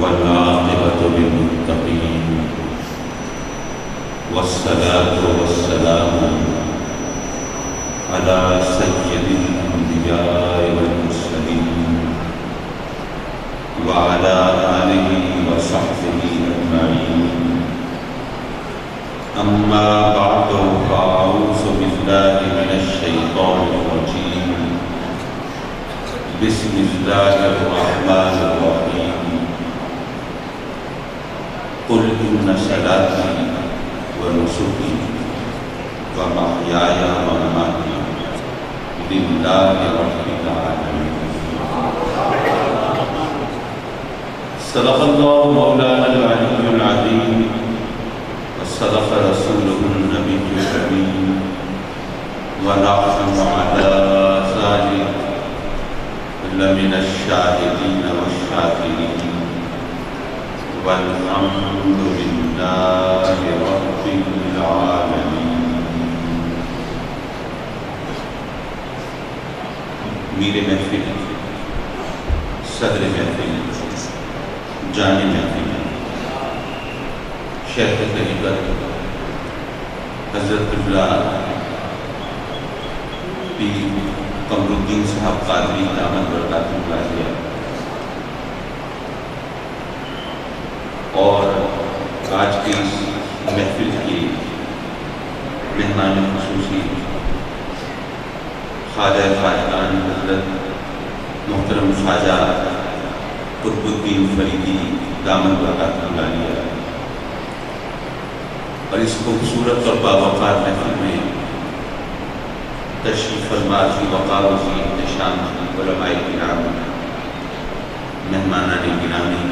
والعاقبة للمتقين والصلاة والسلام على سيد الأنبياء والمرسلين وعلى آله وصحبه أجمعين. أما بعد فأعوذ بالله من الشيطان الرجيم. بسم الله الرحمن الرحيم. قل إن صلاتي ونسكي ومحياي ومماتي لله رب العالمين. صدق الله مولانا العلي العظيم وصدق رسوله النبي الكريم ونحن على ذلك لمن الشاهدين والشاكرين والحمد لله رب العالمين. میر محفل، صدر محفل، جانی محفل، شیخ طریقت حضرت قبلہ پیر قمر الدین صاحب قادری دامت برکاتہ العالیہ اور آج کی اس محفل کی مہمان خصوصی خواجہ خواجگان حضرت محترم خواجہ قطب الدین فریدی دامت برکاتہ العالیہ اور اس خوبصورت اور باوقار محفل میں تشریف فرما کی وقار و کی احتشام علماء کرام، مہمانان گرامی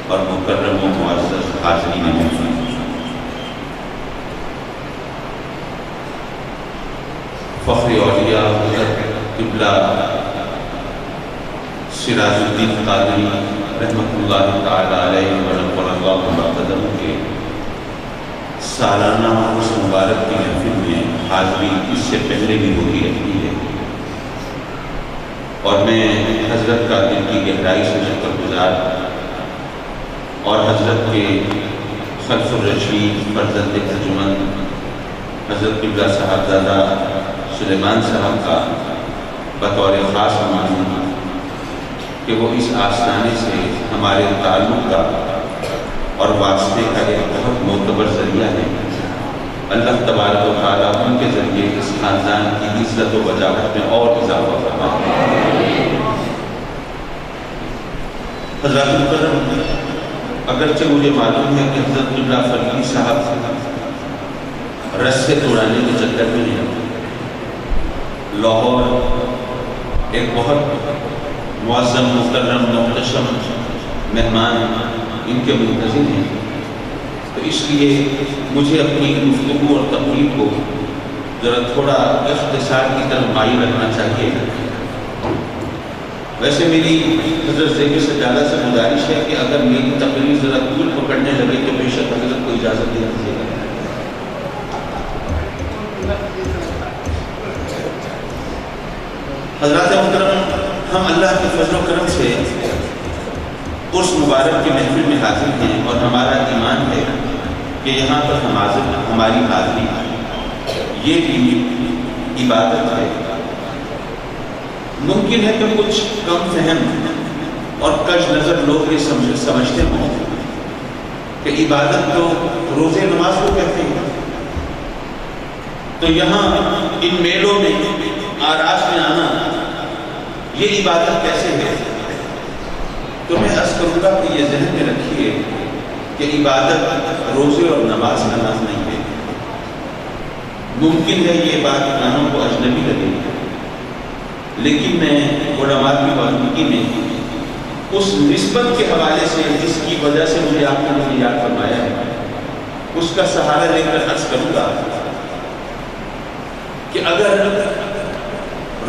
اور مکرم و معزز حاضرین محفل، فخر اولیاء حضرت قبلہ سراج الدین قادری رحمۃ اللہ تعالی علیہ ونور اللہ مقدم کے سالانہ اس مبارک کی محفل میں حاضری اس سے پہلے بھی ہوتی رہتی ہے اور میں حضرت کا دل کی گہرائی سے شکر گزار اور حضرت کے خلف الرشید فرزند ترجمان حضرت قبلہ صاحبزادہ سلیمان صاحب کا بطور خاص ممنون کہ وہ اس آستانے سے ہمارے تعلق کا اور واسطے کا ایک بہت معتبر ذریعہ ہے. اللہ تبارک و تعالیٰ ان کے ذریعے اس خاندان کی عزت و وجاہت میں اور اضافہ فرمائے. حضرات مکرم، اگرچہ مجھے معلوم ہے کہ حضرت قبلہ فریدی صاحب رس سے توڑانے کے چکر میں ہیں. لاہور ایک بہت معظم مکرم محتشم مہمان ان کے منتظر ہیں، تو اس لیے مجھے اپنی گفتگو اور تقریر کو ذرا تھوڑا اختصار کی طرف مائل رکھنا چاہیے. ویسے میری حضرت زیب سجادہ سے گزارش ہے کہ اگر میری تقریر ذرا طول پکڑنے لگے تو بے شک حضرت کو اجازت دے دیجیے گا. حضرات محترم، ہم اللہ کے فضل و کرم سے اس مبارک کی محفل میں حاضر ہیں اور ہمارا ایمان ہے کہ یہاں پر ہماری حاضری یہ بھی عبادت ہے. ممکن ہے کہ کچھ کم فہم اور کج نظر لوگ یہ سمجھتے ہوں کہ عبادت تو روزے نماز کو کہتے ہیں، تو یہاں ان میلوں میں آراس میں آنا یہ عبادت کیسے ہے؟ تو میں عرض کروں گا کہ یہ ذہن میں رکھیے کہ عبادت روزے اور نماز کا نام نہیں ہے. ممکن ہے یہ بات کانوں کو اجنبی لگے، لیکن میں علماء کی موجودگی میں اس نسبت کے حوالے سے جس کی وجہ سے مجھے آپ نے مجھے یاد فرمایا ہے اس کا سہارا لے کر عرض کروں گا کہ اگر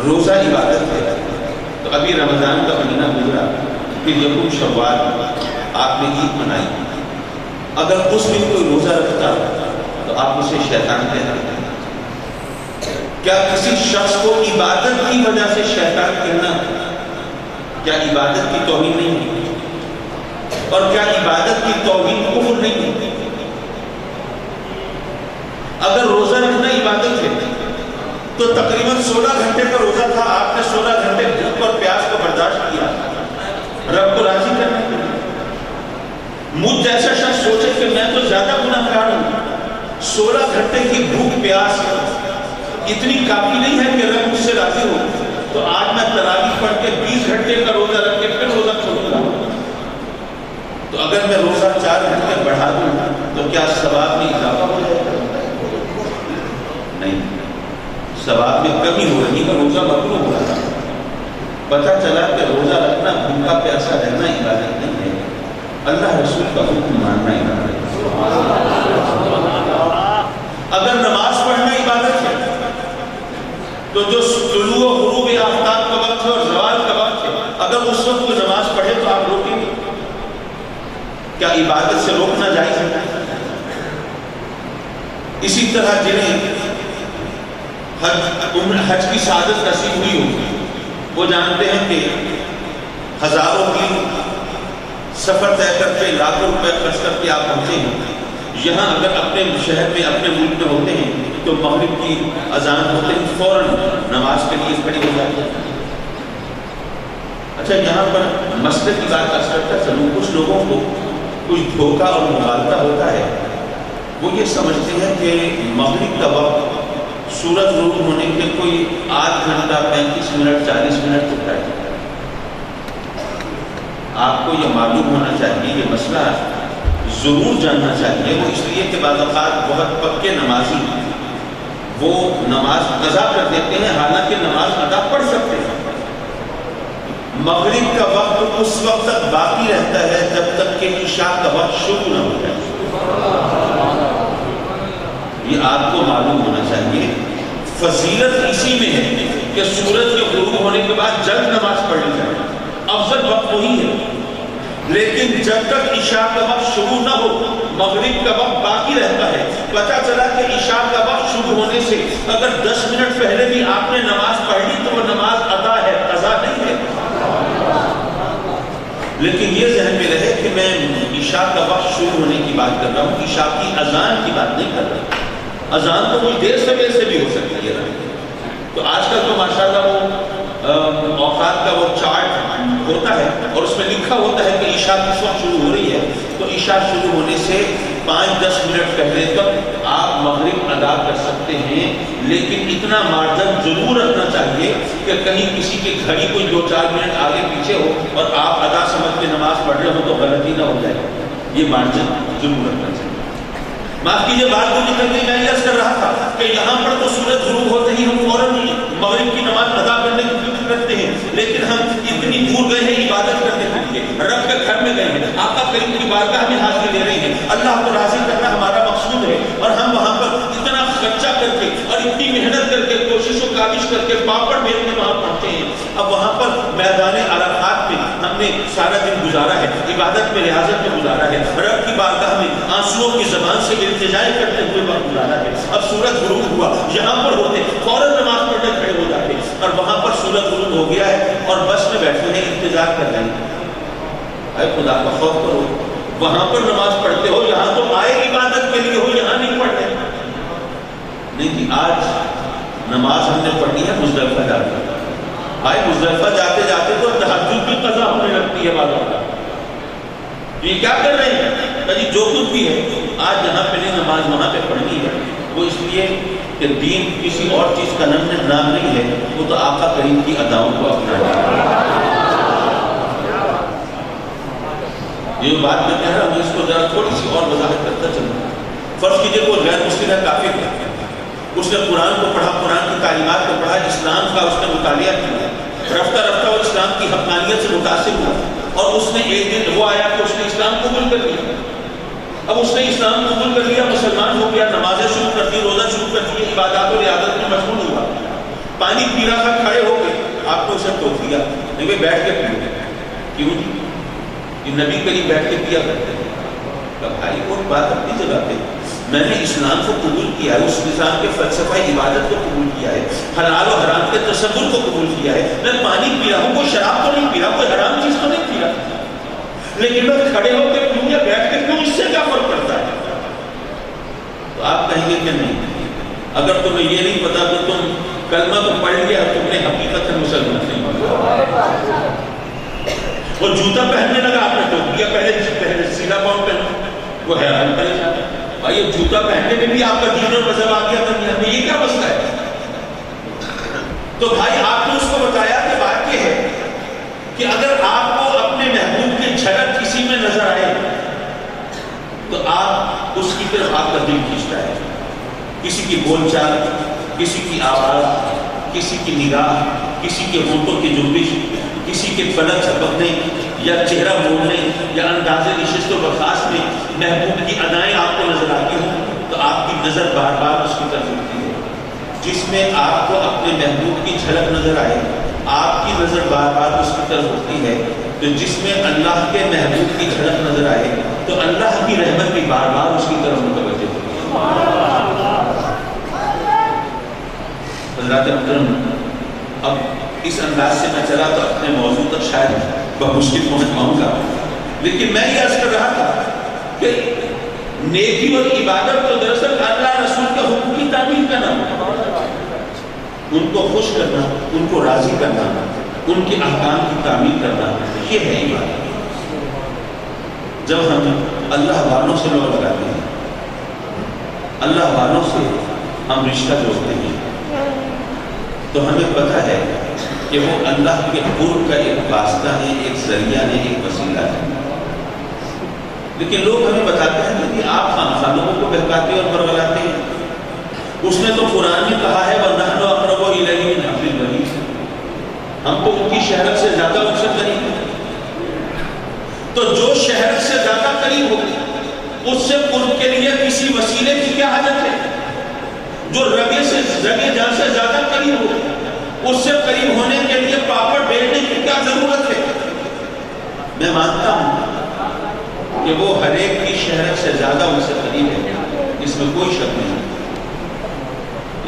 روزہ عبادت ہے تو ابھی رمضان کا مہینہ گزرا، پھر یکم شوال آپ نے عید منائی، اگر اس دن کوئی روزہ رکھتا تو آپ اسے شیطان کہتے ہیں. کیا کسی شخص کو عبادت کی وجہ سے شیطان کہنا کیا عبادت کی توہین نہیں ہے؟ اور کیا عبادت کی توہین کفر نہیں ہے؟ اگر روزہ رکھنا عبادت ہے تو تقریباً 16 گھنٹے کا روزہ تھا، آپ نے 16 گھنٹے بھوک اور پیاس کو برداشت کیا رب کو راضی کرنے کے لیے۔ مجھ جیسا شخص سوچے کہ میں تو زیادہ گناہگار ہوں، 16 گھنٹے کی بھوک پیاس اتنی کافی نہیں ہے کہ رب مجھ سے راضی ہو، تو آج میں تراویح پڑھ کے 20 گھنٹے کا روزہ رکھ کے پھر روزہ چھوڑوں گا۔ تو اگر میں روزہ 4 گھنٹے بڑھا دوں تو کیا ثواب میں اضافہ ہو جائے گا؟ نہیں، ثواب میں کمی ہو رہی ہے، روزہ مکروہ ہو رہا ہے۔ پتہ چلا کہ روزہ رکھنا بھوکا پیاسا رہنا عبادت نہیں ہے، اللہ رسول کا حکم ماننا عبادت ہے۔ اگر نماز پڑھنا عبادت ہے تو جو طلوع و غروب آفتاب کا وقت ہے اور زوال کا وقت ہے، اگر اس وقت وہ نماز پڑھے تو آپ روکیں گے؟ کیا عبادت سے روکنا جائز ہے؟ اسی طرح جنہیں حج کی سعادت نصیب ہوئی ہوگی وہ جانتے ہیں کہ ہزاروں کی سفر طے کر کے لاکھوں روپے خرچ کر کے آپ پہنچے ہیں یہاں۔ اگر اپنے شہر میں اپنے ملک میں ہوتے ہیں تو مغرب کی اذان ہوتے ہی فوراً نماز کے لیے کھڑے ہو جاتے ہیں۔ اچھا، یہاں پر مسئلے کی بات کرتا چلوں، کچھ لوگوں کو کچھ دھوکہ اور مغالطہ ہوتا ہے، وہ یہ سمجھتے ہیں کہ مغرب کا وقت سورج غروب ہونے کے کوئی 8 گھنٹہ 35 منٹ 40 منٹ ہوتا ہے۔ آپ کو یہ معلوم ہونا چاہیے، یہ مسئلہ ضرور جاننا چاہیے، وہ اس لیے کہ بعض اوقات بہت پکے نمازی وہ نماز قضا کر دیتے ہیں حالانکہ نماز ادا پڑھ سکتے ہیں۔ مغرب کا وقت اس وقت تک باقی رہتا ہے جب تک کہ عشاء کا وقت شروع نہ ہو جائے، یہ آپ کو معلوم ہونا چاہیے۔ فضیلت اسی میں ہے کہ سورج کے غروب ہونے کے بعد جلد نماز پڑھنی چاہیے، افضل وقت وہی ہے، لیکن جب تک عشاء کا وقت شروع نہ ہو مغرب کا وقت باقی رہتا ہے۔ پتہ چلا کہ عشاء کا وقت شروع ہونے سے اگر 10 منٹ پہلے بھی آپ نے نماز پڑھ لی تو وہ نماز ادا ہے، قضا نہیں ہے۔ لیکن یہ ذہن میں رہے کہ میں عشاء کا وقت شروع ہونے کی بات کر رہا ہوں، عشاء کی اذان کی بات نہیں کر رہا۔ اذان تو کچھ دیر سویر سے بھی ہو سکتی ہے، تو آج کل تو ماشاءاللہ وہ اوقات کا وہ چارٹ ہوتا ہے اور اس میں لکھا ہوتا ہے کہ عشاء کس وقت شروع ہو رہی ہے، تو عشاء شروع ہونے سے 5-10 منٹ پہلے تک آپ مغرب ادا کر سکتے ہیں، لیکن اتنا مارجن ضرور رکھنا چاہیے کہ کہیں کسی کی گھڑی کوئی 2-4 منٹ آگے پیچھے ہو اور آپ ادا سمجھ کے نماز پڑھ رہے ہو تو غلطی نہ ہو جائے، یہ مارجن ضرور رکھنا چاہیے۔ معاف کیجیے، بات کو نکل گئی، میں عرض کر رہا تھا کہ یہاں پر تو سورج غروب ہوتے ہی ہم فوراً مغرب کی نماز ادا کرنے کی فکر کرتے ہیں، لیکن ہم اتنی دور گئے ہیں عبادت کرنے کے لیے، رب کے گھر میں گئے ہیں، آقا کریم کی بارگاہ میں حاضری لے رہے ہیں، اللہ کو راضی کرنا ہمارا مقصود ہے، اور ہم وہاں پر اتنا خرچہ کر کے اور اتنی محنت کر کے کوشش و کاوش کر کے پاپڑ بیچنے وہاں پہنچے ہیں۔ اب وہاں پر میدان عرفات میں ہم نے سارا دن گزارا ہے، عبادت میں ریاضت میں گزارا ہے، رب کی بارگاہ میں آنسوؤں کی زبان سے التجائے کرتے ہوئے وقت گزارا ہے۔ اب سورج غروب ہوا، یہاں پر ہوتے فوراً نماز پڑھنے کھڑے ہو جاتے، اور وہاں پر سورج غروب ہو گیا ہے اور بس میں بیٹھے ہیں، انتظار کر رہے ہیں۔ اے خدا کا خوف کرو، وہاں پر نماز پڑھتے ہو، یہاں تو آئے عبادت کے لیے ہو، یہاں نہیں پڑھتے۔ نہیں جی، آج نماز ہم نے پڑھی ہے مزدلفہ جا کے، آئے مزدلفہ جاتے جاتے تو تہجد بھی قضا ہونے لگتی ہے بعض اوقات۔ یہ کیا کر رہے ہیں؟ جی جو کچھ بھی ہے آج یہاں پہ نہیں، نماز وہاں پہ پڑھنی ہے، وہ اس لیے کہ دین کسی اور چیز کا نام نہیں ہے، وہ تو آقا کریم کی اداؤں کو اپنانا ہے۔ یہ بات میں کہہ رہا ہوں، اس کو ذرا تھوڑی سی اور وضاحت کرتا چلوں۔ فرض کیجئے کوئی غیر مسلم ہے، کافر ہے، اس نے قرآن کو پڑھا، قرآن کی تعلیمات کو پڑھا، اسلام کا اس نے مطالعہ کیا، رفتہ رفتہ وہ اسلام کی حقانیت سے متاثر ہوا، اور اس نے ایک دن وہ آیا کہ اس نے اسلام قبول کر لیا۔ اب اس نے اسلام قبول کر لیا، مسلمان ہو گیا، نمازیں شروع کر دی، روزہ شروع کر دی، عبادات و ریاضت میں مشغول ہوا، پانی پی رہا تھا، کھڑے ہو گئے، آپ کو اسے ٹوک دیا، نہیں بھائی بیٹھ کے پیو۔ کیوں جی؟ یہ نبی کریم بیٹھ کے پیا کرتے ہیں۔ بھائی وہ بات اپنی جگہ پہ، میں نے اسلام کو قبول کیا ہے، اس نظام کے فلسفہ عبادت کو قبول کیا ہے، حلال و حرام کے تصور کو قبول کیا ہے، میں پانی پی رہا ہوں، کوئی شراب تو نہیں پی رہا، کوئی حرام چیز تو نہیں پی رہا، لیکن میں کھڑے ہو تو آپ کہیں گے کہ نہیں، اگر تمہیں یہ نہیں پتا تو تم کلمہ تو پڑھ لیا، تم نے حقیقت مسلمان نہیں بنا۔ وہ جوتا پہننے لگا، آپ نے ٹوک دیا پہلے سیدھا پاؤں پہنا، وہ حیران پریشان ہے، بھائی جوتا پہننے میں بھی آپ کا دین اور مذہب آ گیا دنیا میں، یہ کیا مسئلہ ہے؟ تو بھائی آپ نے اس کو بتایا کہ بات یہ ہے کہ اگر آپ کو اپنے محبوب کی جھلک کسی میں نظر آئے تو آپ اس کی طرف آپ کا دل کھینچتا ہے، کسی کی بول چال، کسی کی آواز، کسی کی نگاہ، کسی کے ہونٹوں کی جنبش، کسی کے پلک جھپکنے یا چہرہ موڑنے یا انداز نشست و برخاست میں محبوب کی ادائیں آپ کو نظر آتی ہوں تو آپ کی نظر بار بار اس کی طرف ہوتی ہے۔ جس میں آپ کو اپنے محبوب کی جھلک نظر آئے، آپ کی نظر بار بار اس کی طرف ہوتی ہے، تو جس میں اللہ کے محبوب کی جھلک نظر آئے تو اللہ کی رحمت بھی بار بار اس کی طرف متوجہ ہوتی ہے۔ حضرات محترم، اب اس انداز سے میں چلا تو اپنے موضوع تک شاید بمشکل پہنچ پاؤں گا، لیکن میں یہ عرض کر رہا تھا کہ نیکی اور عبادت تو دراصل اللہ رسول کے حکم کی تعمیل کا نام ہے، ان کو خوش کرنا، ان کو راضی کرنا، ان کے احکام کی تعمیل کرنا، یہ ہے عبادت۔ جب ہم اللہ والوں سے لوگ لگاتے ہیں، اللہ والوں سے ہم رشتہ جوڑتے ہیں، تو ہمیں پتہ ہے کہ وہ اللہ کے قرب کا ایک واسطہ ہے، ایک ذریعہ ہے، ایک وسیلہ ہے۔ لیکن لوگ ہمیں بتاتے ہیں کہ آپ خامخواہ کو بہکاتے اور برگلاتے ہیں، اس نے تو قرآن میں کہا ہے وَنَحْنُ أَقْرَبُ إِلَيْهِ مِنْ حَبْلِ الْوَرِيدِ، ہم تو ان کی شہرت سے زیادہ ان سے قریب ہیں۔ تو جو شہرت سے زیادہ قریب ہوگی اس سے قرب کے لیے کسی وسیلے کی کیا حاجت ہے؟ جو رگے جان سے زیادہ قریب ہو اس سے قریب ہونے کے لیے پاپڑ بیلنے کی کیا ضرورت ہے؟ میں مانتا ہوں کہ وہ ہر ایک کی شہرت سے زیادہ ان سے قریب ہے، اس میں کوئی شک نہیں،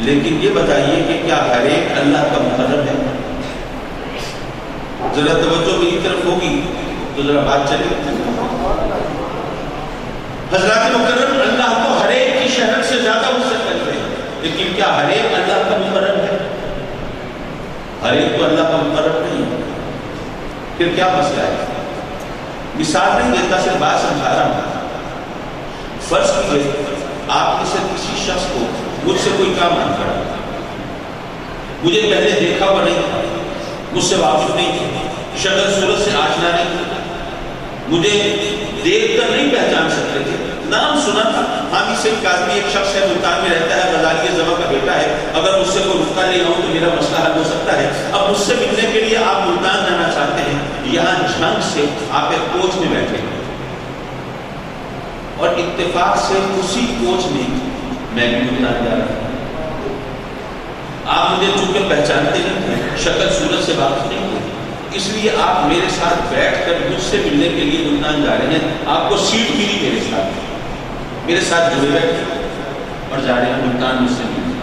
لیکن یہ بتائیے کہ کیا ہر ایک اللہ کا مقرب ہے؟ ذرا توجہ میری طرف ہوگی تو ذرا بات چلے۔ حضرات مکرم، اللہ کو ہر ایک کی شہرت سے زیادہ ان سے قریب ہے، لیکن کیا ہر ایک اللہ کا مقرب ہے؟ ہر ایک تو اللہ کا مقرب نہیں ہے، پھر کیا مسئلہ ہے؟ مثال نہیں دیتا، صرف بات سمجھا رہا ہوں۔ فرض کیجیے آپ میں سے کسی شخص کو مجھ سے کوئی کام مانگ کر مجھے پہلے دیکھا ہوا نہیں تھا، مجھ سے واقف نہیں تھا، شکل صورت سے آشنا نہیں تھا، مجھے دیکھ کر نہیں پہچان سکتے تھے، نام سنا تھا، حامد سیخ کاظمی ایک شخص ہے، ملتان میں رہتا ہے، غزالی زماں کا بیٹا ہے، اگر مجھ سے کوئی رفتہ لے آؤں تو میرا مسئلہ حل ہو سکتا ہے۔ اب مجھ سے ملنے کے لیے آپ ملتان جانا چاہتے ہیں، یہاں جھنگ سے آپ ایک کوچ میں بیٹھے ہیں اور اتفاق سے اسی کوچ میں میں بھی ملتان جا رہا ہوں۔ آپ مجھے چونکہ پہچانتے نہیں ہیں، شکل صورت سے واقف نہیں ہیں، اس لیے آپ میرے ساتھ بیٹھ کر مجھ سے ملنے کے لیے ملتان جا رہے ہیں، آپ کو سیٹ ملی میرے ساتھ جڑے بیٹھے اور جا رہے ہیں ملتان مجھ سے ملنے۔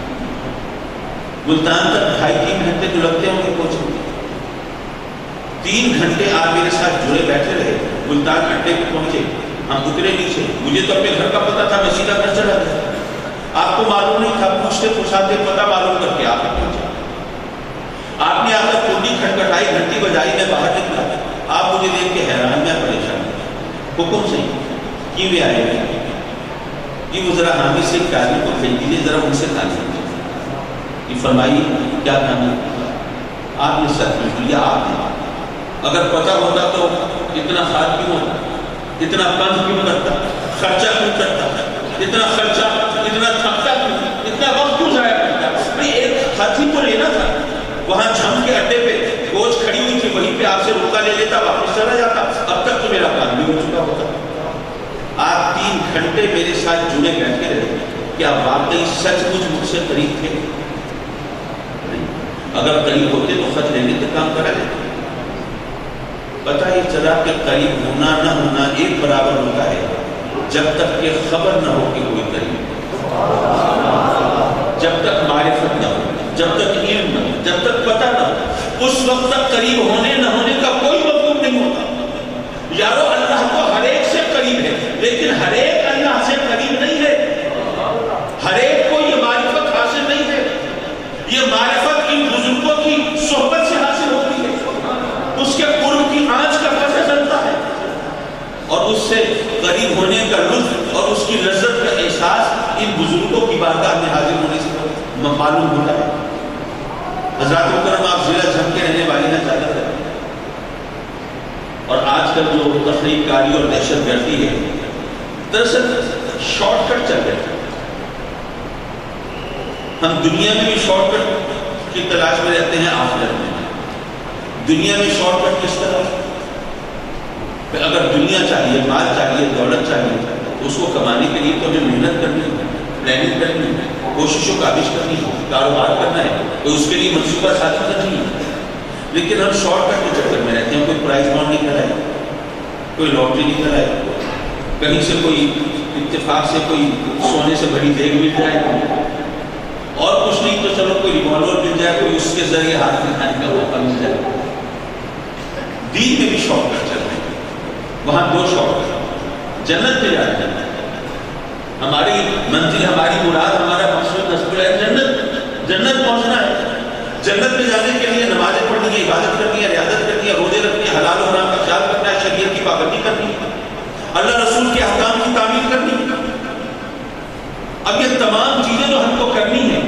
ملتان تک 2.5-3 گھنٹے تو لگتے ہوں گے کوچ میں، 3 گھنٹے آپ میرے ساتھ جڑے بیٹھے رہے، ملتان اڈے پہ پہنچے، ہم اترے نیچے، مجھے تو اپنے گھر کا پتہ تھا، میں سیدھا گھر چلا گیا، آپ کو معلوم نہیں تھا، پوچھتے پوچھاتے پتہ معلوم کر کے آپ پہنچے۔ آپ نے آ کر کنڈی کھٹکھٹائی، گھنٹی بجائی، میں باہر نکلا، آپ مجھے دیکھ کے حیران، میں پریشان، حکم سے کیوں آئے ہیں؟ کہ وہ ذرا حامد سیخ کاظمی کو بھیج دیجیے، ذرا ان سے تعلیم دیجیے، کہ فرمائیے کیا کام ہے؟ آپ نے سچ میں لیا، آپ نے اگر پتہ ہوتا تو اتنا خرچ کیوں ہوتا، اتنا بند کیوں کرتا، خرچہ کیوں کرتا، اتنا خرچہ، اتنا تھکتا کیوں، اتنا وقت کیوں ضائع کرتا؟ بھائی ایک خرچ ہی تو لینا تھا، وہاں جھم کے اڈے پہ کوچ کھڑی ہوئی تھی، وہیں پہ آپ سے رکا لے لیتا، واپس چلا جاتا، اب تک تو میرا کام بھی ہو چکا ہوتا۔ آپ 3 گھنٹے میرے ساتھ جڑے بیٹھے رہے، کیا واقعی سچ مجھ سے قریب تھے؟ اگر قریب ہوتے تو خط لینے کا کام کرا لیتے۔ پتہ یہ چلا کہ قریب ہونا نہ ہونا ایک برابر ہوتا ہے جب تک کہ خبر نہ ہو کہ کوئی قریب، جب تک معرفت نہ ہو، جب تک علم نہ ہو، جب تک پتہ نہ ہو، اس وقت تک قریب ہونے نہ ہونے کا کوئی مطلب نہیں ہوتا۔ یارو اللہ کو ہر ایک سے قریب ہے، لیکن ہر ایک اللہ سے قریب نہیں ہے۔ اس کے قرب کی آنچ کا پتہ چلتا ہے، اور اس سے قریب ہونے کا لطف اور اس کی لذت کا احساس ان بزرگوں کی بارگاہ میں حاضر ہونے سے معلوم ہوتا ہے۔ حضرات مکرم، آپ ضلع جھم کے رہنے والی ہیں زیادہ تر، اور آج کل جو تخریب کاری اور دہشت گردی ہے دراصل شارٹ کٹ چل رہے ہیں۔ ہم دنیا میں بھی شارٹ کٹ کی تلاش میں رہتے ہیں، آخرت میں دنیا میں شارٹ کٹ کس طرح؟ اگر دنیا چاہیے، مال چاہیے، دولت چاہیے تو اس کو کمانے کے لیے تو ہمیں محنت کرنی ہے، پلاننگ کرنی ہے، کوشش و کاوش کرنی ہے، کاروبار کرنا ہے، تو اس کے لیے منصوبہ سازی کرنی ہے۔ لیکن ہم شارٹ کٹ کے چکر میں رہتے ہیں، کوئی پرائز بانڈ نہیں کرائے، کوئی لاٹری نہیں کرائے، کہیں سے کوئی اتفاق سے کوئی سونے سے بڑی دیگ مل جائے، اور کچھ نہیں تو چلو کوئی ریوالور مل جائے، کوئی اس کے ذریعے ہاتھ میں کھانے کا موقع مل جائے۔ دین میں بھی شارٹ کٹ چل رہے ہیں، وہاں دو شارٹ کٹ، جنت پہ جانا ہے، ہماری منزل، ہماری مراد، ہمارا مقصود نصب ہے جنت پہنچنا ہے۔ جنت میں جانے کے لیے نمازیں پڑھنی ہے، عبادت کرنی ہے، ریاضت کرنی ہے، روزے رکھنی ہے، حلال و حرام کا خیال کرنا ہے، شریعت کی پابندی کرنی ہے، اللہ رسول کے احکام کی تعمیل کرنی ہے۔ اب یہ تمام چیزیں جو ہم کو کرنی ہے،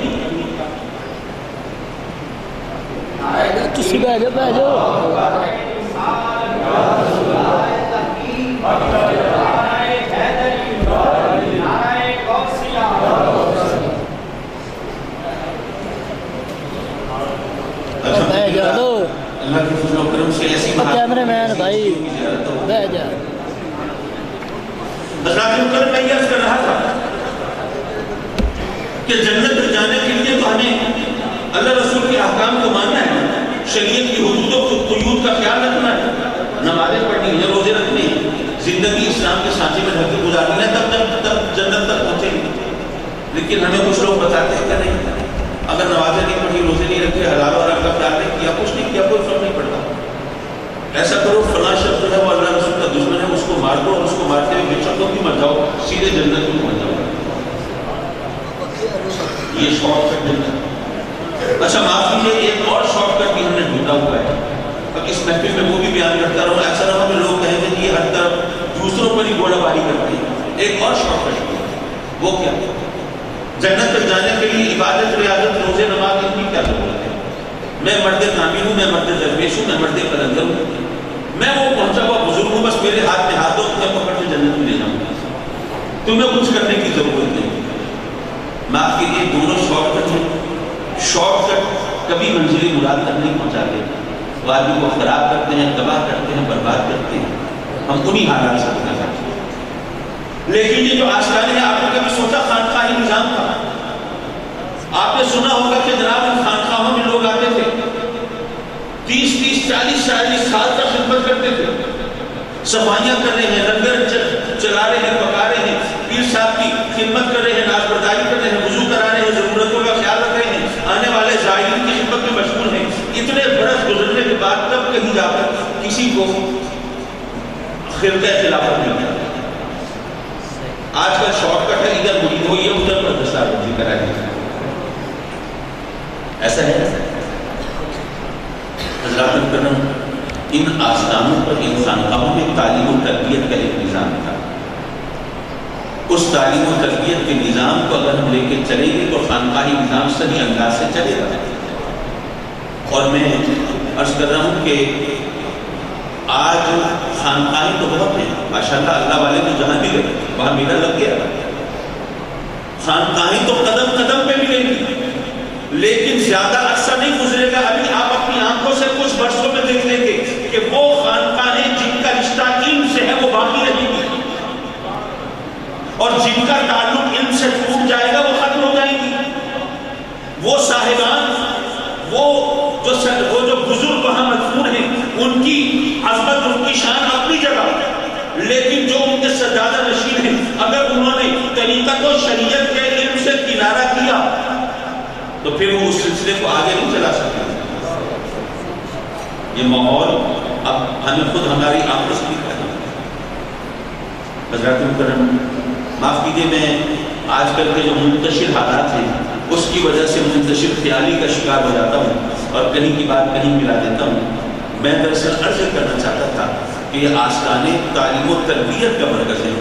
اللہ کے فضل و کرم سے ایسی کیمرے مین بھائی حضرات مکرم، میں یہ عرض کر رہا تھا کہ جنت میں جانے کے لیے تو ہمیں اللہ رسول کے احکام کو ماننا ہے، شریعت کی حدود و قیود کا خیال رکھنا ہے، نمازیں پڑھنی ہے، روزے رکھنے ہیں، زندگی اسلام کے سانچے میں ڈھک کے گزارنی ہے، تب جنت تک پہنچیں گے۔ لیکن ہمیں کچھ لوگ بتاتے ہیں کہ نہیں، اگر نمازیں نہیں پڑھی، روزے نہیں رکھے، حلال و حرام کا خیال نہیں کیا، کچھ نہیں کیا، کوئی فرق نہیں پڑتا۔ ایسا کرو، فلاں شخص جو ہے وہ اللہ رسول کا دشمن ہے، اس کو مار دو، اور اس کو مارتے ہوئے بے شک بھی مر جاؤ، سیدھے جنت میں پہنچ جاؤ۔ یہ شارٹ کٹ جنت۔ اچھا معاف کیجیے، ایک اور شارٹ کٹ بھی ہم نے ڈھونڈا ہوا ہے، اب اس محفل میں وہ بھی بیان کرتا رہا ہوں، ایسا نہ ہو کہ لوگ کہیں گے کہ یہ ہر طرف دوسروں پر ہی گولا باری کرتے ہیں۔ ایک اور شارٹ کٹ بھی ہے، وہ کیا؟ جنت تک جانے کے لیے عبادت، ریاضت، روزے، نماز، ان کی کیا ضرورت ہے؟ میں مرد کامل ہوں، میں مرد درویش ہوں، میں مرد قلندر ہوں، میں وہ پہنچا ہوا بزرگ ہوں، بس میرے ہاتھ میں ہاتھ دو، میں پکڑ کے جنت میں لے جاؤں گا، تمہیں کچھ کرنے کی ضرورت نہیں۔ معاف کیجیے، دونوں شارٹ کٹ ہیں۔ شارٹ کٹ کبھی منزل مراد تک نہیں پہنچاتے، وہ آدمی کو خراب کرتے ہیں، تباہ کرتے ہیں، برباد کرتے ہیں۔ ہم انہی حالات سے بچنا چاہتے ہیں۔ لیکن یہ جو آستانے ہیں، آپ نے کبھی سوچا خانقاہی نظام تھا؟ آپ نے سنا ہوگا کہ جناب ان خانقاہوں میں لوگ آتے تھے، 30 40 سال تک خدمت کرتے تھے، صفائیاں کر رہے ہیں، لنگر چلا رہے ہیں، پکا رہے ہیں، پیر صاحب کی خدمت کر رہے ہیں، ناز برداری کر رہے ہیں، وضو کرا رہے ہیں، ضرورتوں کا خیال رکھ رہے ہیں، آنے والے زائرین کی خدمت میں مشغول ہیں۔ اتنے برس گزرنے کے بعد تب کہیں جا کر کسی کو خرقہ خلافت نہیں کیا۔ آج کل شارٹ کٹ ہے، ادھر مرید ہوئی ہے، ادھر پر دستاویزی کرائے گی، ایسا ہے۔ حضرات کرم، ان آستانوں پر، ان خانقاہوں میں تعلیم و تربیت کا ایک نظام تھا۔ اس تعلیم و تربیت کے نظام کو اگر ہم لے کے چلیں گے تو خانقاہی نظام صحیح انداز سے چلے گا۔ اور میں عرض کر رہا ہوں کہ آج خانقاہیں تو بہت ہیں، ماشاءاللہ، اللہ والے تو جہاں بھی گئے وہاں میرا لگ گیا۔ خانقاہیں تو قدم قدم پہ ملیں گی، لیکن زیادہ عرصہ نہیں گزرے گا، ابھی آپ اپنی آنکھوں سے کچھ برسوں میں دیکھ لیں گے کہ وہ خانقاہیں جن کا رشتہ علم سے ہے وہ باقی رہیں گی، اور جن کا تعلق علم سے ٹوٹ جائے گا وہ ختم ہو جائیں گی۔ وہ صاحبان، وہ جو بزرگ وہاں مدفون ہیں، ان کی عظمت، ان کی شان اپنی جگہ، لیکن جو ان کے سجادہ نشین ہیں، اگر انہوں نے طریقت و شریعت کے علم سے کنارہ کیا تو پھر وہ اس سلسلے کو آگے نہیں چلا سکتے۔ یہ ماحول اب ہمیں خود ہماری آنکھوں سے دکھ رہا ہے۔ حضرات مکرم، معاف کیجیے، میں آج کل کے جو منتشر حالات ہیں اس کی وجہ سے منتشر خیالی کا شکار ہو جاتا ہوں اور کہیں کی بات کہیں ملا دیتا ہوں۔ میں دراصل عرض کرنا چاہتا تھا کہ یہ آستانے تعلیم و تربیت کا مرکز ہے.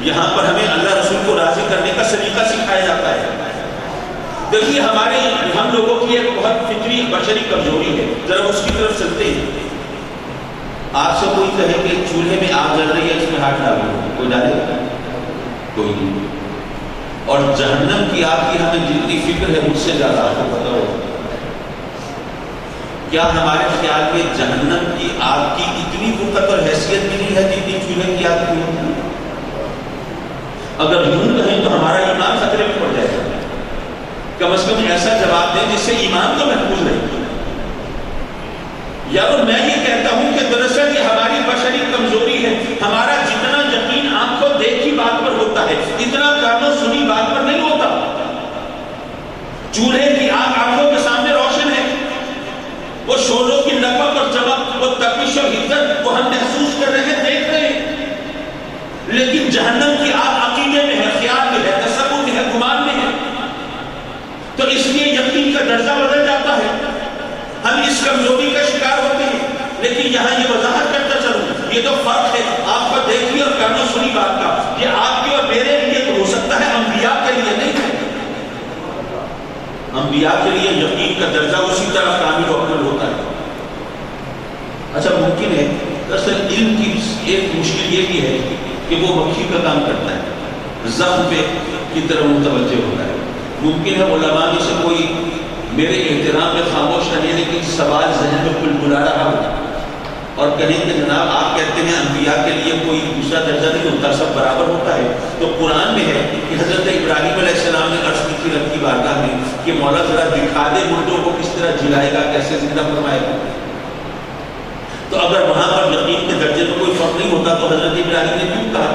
یہاں پر ہمیں اللہ رسول کو راضی کرنے کا سلیقہ سکھایا جاتا ہے. دیکھیے ہم لوگوں کی ایک بہت فطری بشری کمزوری ہے، ذرا اس کی طرف چلتے ہیں. آپ سے کوئی کہے کہ چولہے میں آگ جل رہی ہے، اس میں ہاتھ ڈالو، کوئی ڈالے گا؟ کوئی نہیں. اور جہنم کی آگ کی ہمیں جتنی فکر ہے مجھ سے زیادہ آپ کو پتا ہو. کیا ہمارے خیال میں جہنم کی آگ کی اتنی وقت اور حیثیت بھی نہیں ہے جتنی چولہے کی آگ کی ہوتی ہے؟ اگر یوں کہیں تو ہمارا ایمان خطرے میں پڑ جائے گا. کم از کم ایسا جواب دیں جس سے ایمان تو محفوظ رہے. یا اور میں یہ کہتا ہوں کہ دراصل یہ ہماری بشری کمزوری ہے. ہمارا جتنا یقین آنکھوں دیکھی بات پر ہوتا ہے اتنا کانوں سنی بات پر نہیں ہوتا. چولہے کی آگ آنکھوں کے سامنے روشن ہے، وہ شعلوں کی لپک اور چمک، وہ تپش اور حدت وہ ہم محسوس کر رہے ہیں، دیکھ رہے ہیں. لیکن جہنم کی آگ عقیدے میں ہے، خیال میں ہے، تصور میں ہے، گمان میں ہے. تو اس لیے یقین کا درجہ بدل جاتا ہے. ہم اس کمزوری کا شکار ہوتے ہیں. لیکن یہاں یہ وضاحت کرتا چلوں، یہ جو فرق ہے آپ کو دیکھی اور کانوں سنی بات کا، یہ آپ کے اور میرے لیے تو ہو سکتا ہے، انبیاء کے لیے نہیں ہے. انبیاء کے لیے یقین کا درجہ اسی طرح کامل و اکمل ہوتا ہے. اچھا ممکن ہے دراصل علم کی ایک مشکل یہ بھی ہے کہ وہ مکھی کا کام کرتا ہے، زخم پہ کی طرف متوجہ ہوتا ہے. ممکن ہے علماء میں سے کوئی میرے احترام میں خاموش رہے لیکن سوال ذہن میں بلبلا رہا ہو اور کہیں کہ جناب آپ کہتے ہیں انبیاء کے لیے کوئی دوسرا درجہ نہیں ہوتا، سب برابر ہوتا ہے. تو قرآن میں ہے کہ حضرت ابراہیم علیہ السلام نے عرض کی تھی رب کی بارگاہ میں کہ مولا ذرا دکھا دے مردوں کو کس طرح جلائے گا، کیسے زندہ فرمائے گا. تو اگر وہاں پر یقین کے درجے میں کوئی فرق نہیں ہوتا تو حضرت ابراہیم نے کیوں کہا؟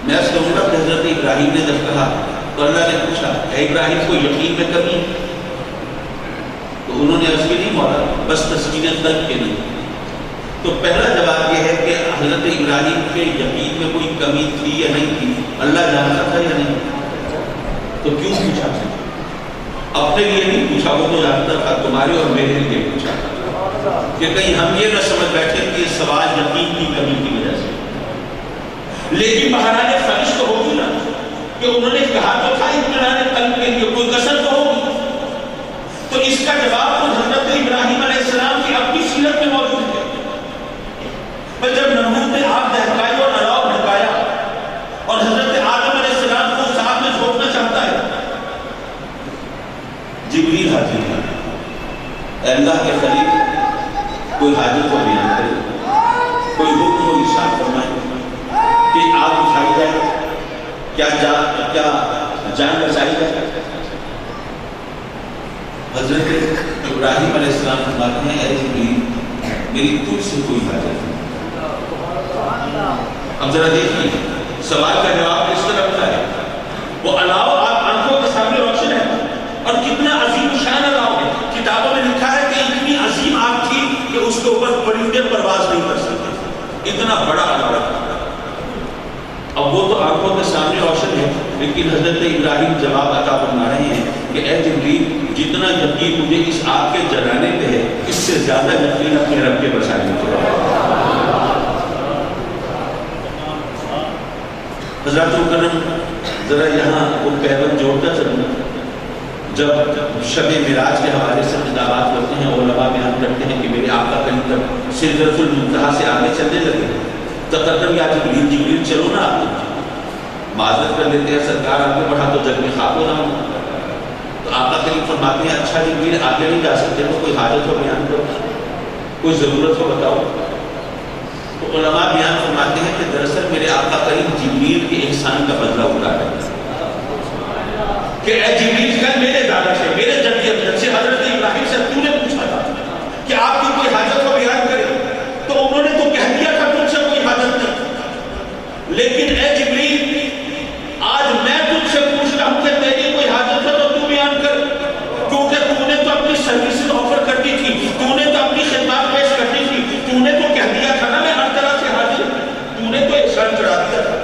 میں سمجھوں گا کہ حضرت ابراہیم نے جب کہا تو اللہ نے پوچھا اے ابراہیم کو یقین میں کمی؟ تو انہوں نے عرض کی نہیں مولا بس تسکین قلب کے نہیں. تو پہلا جواب یہ ہے کہ حضرت ابراہیم کے یقین میں کوئی کمی تھی یا نہیں تھی اللہ جانتا تھا یا نہیں؟ تو کیوں پوچھا؟ اپنے لیے نہیں پوچھا، وہ تو جانتا تھا، تمہارے اور میرے لیے پوچھا کہ کہیں ہم یہ نہ سمجھ بیٹھے کہ یہ سوال یقین کی کمی کی وجہ سے. لیکن بہرحال خواہش تو ہوگی نا کہ انہوں نے کہا تو تھا اطمینان قلب کے لیے، کوئی کسر تو ہوگی. تو اس کا جواب تو حضرت ابراہیم علیہ السلام کی اپنی سیرت میں موجود ہے. پر جب نمرود نے آگ دہکائی اور الاؤ بھڑکایا اور حضرت آدم علیہ السلام کو اس آگ میں جھونکنا چاہتا ہے، جبریل حاضر ہے. اے اللہ کے خلیل کوئی حاجت کو بیان کرے، کوئی حکم کو ارشاد فرمائے کہ آگ اٹھائی جائے، کیا جان بچائی جائے. حضرت ابراہیم علیہ السلام فرماتے ہیں اے جبریل میری تجھ سے کوئی حاجت نہیں. اب ذرا دیکھیے سوال کا جواب کس طرح ہوتا ہے. وہ الاؤ آپ آنکھوں کے سامنے روشن ہے اور کتنا عظیم شان الاؤ ہے. کتابوں میں لکھا ہے کہ اتنی عظیم آگ تھی کہ اس کے اوپر پرندے پرواز نہیں کر سکتے، اتنا بڑا الاؤ. اب وہ تو آنکھوں کے سامنے روشن ہے لیکن حضرت ابراہیم جواب عطا فرما رہے ہیں کہ اے جبریل جتنا یقین مجھے اس آگ کے جلانے پہ ہے اس سے زیادہ یقین اپنے رب کے بچانے پہ ہے. حضرات مکرم ذرا یہاں وہ پیغام جوڑتا چلوں. جب شب معراج کے حوالے سے خطابات کرتے ہیں علماء بیان کرتے ہیں کہ میرے آقا قریب تک سدرۃ المنتہا سے آگے چلنے لگے، تقدم یا جبریل چلو نا آپ معذرت کر لیتے ہیں سرکار آگے بڑھا تو جگ میں خواب ہو رہا ہوں. تو آقا کریم فرماتے ہیں اچھا جبریل آگے نہیں جا سکتے ہو، کوئی حاجت ہو بیان کرو، کوئی ضرورت ہو بتاؤ. تو علماء بیان فرماتے ہیں کہ دراصل میرے آقا کریم جبریل کے احسان کا بدلہ اٹھا رہے ہیں کہ اے جبریل کل میرے دادا سے میرے جدید سے حضرت ابراہیم سے تو نے پوچھا تھا کہ آپ کی کوئی حاجت ہو بیان کرے تو انہوں نے تو کہہ دیا تھا تجھ سے کوئی حاجت نہیں. لیکن اے جبریل آج میں تجھ سے پوچھ رہا ہوں کہ تیری کوئی حاجت ہے تو تو بیان کر، کیونکہ تو نے تو اپنی سروسز آفر کر دی تھی، تو نے تو اپنی خدمات پیش کر دی تھی، تو نے تو کہہ دیا تھا نا میں ہر طرح سے حاضر ہوں، تو نے تو احسان چڑھا دیا تھا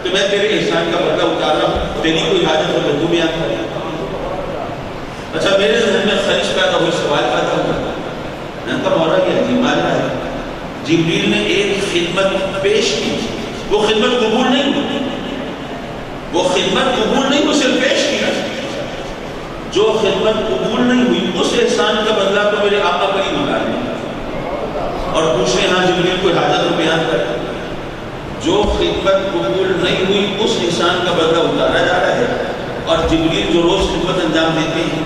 تو میں تیرے احسان کا بدلہ اتار رہا ہوں، تیری کوئی حاجت ہو تو بیان کر. اچھا میرے ذہن میں خواہش پیدا ہوئی، سوال پیدا ہوا جبریل نے ایک خدمت پیش کی، وہ خدمت قبول نہیں ہوئی، وہ خدمت قبول نہیں، وہ صرف پیش کی. جو خدمت قبول نہیں ہوئی اس احسان کا بدلہ تو میرے آقا پر ہی ملا ہے. اور پوچھ رہے ہاں جبریل کوئی حاجت کو بیان کر، جو خدمت قبول نہیں ہوئی اس احسان کا بدلہ اتارا جا رہا ہے. اور جبریل جو روز خدمت انجام دیتے ہیں،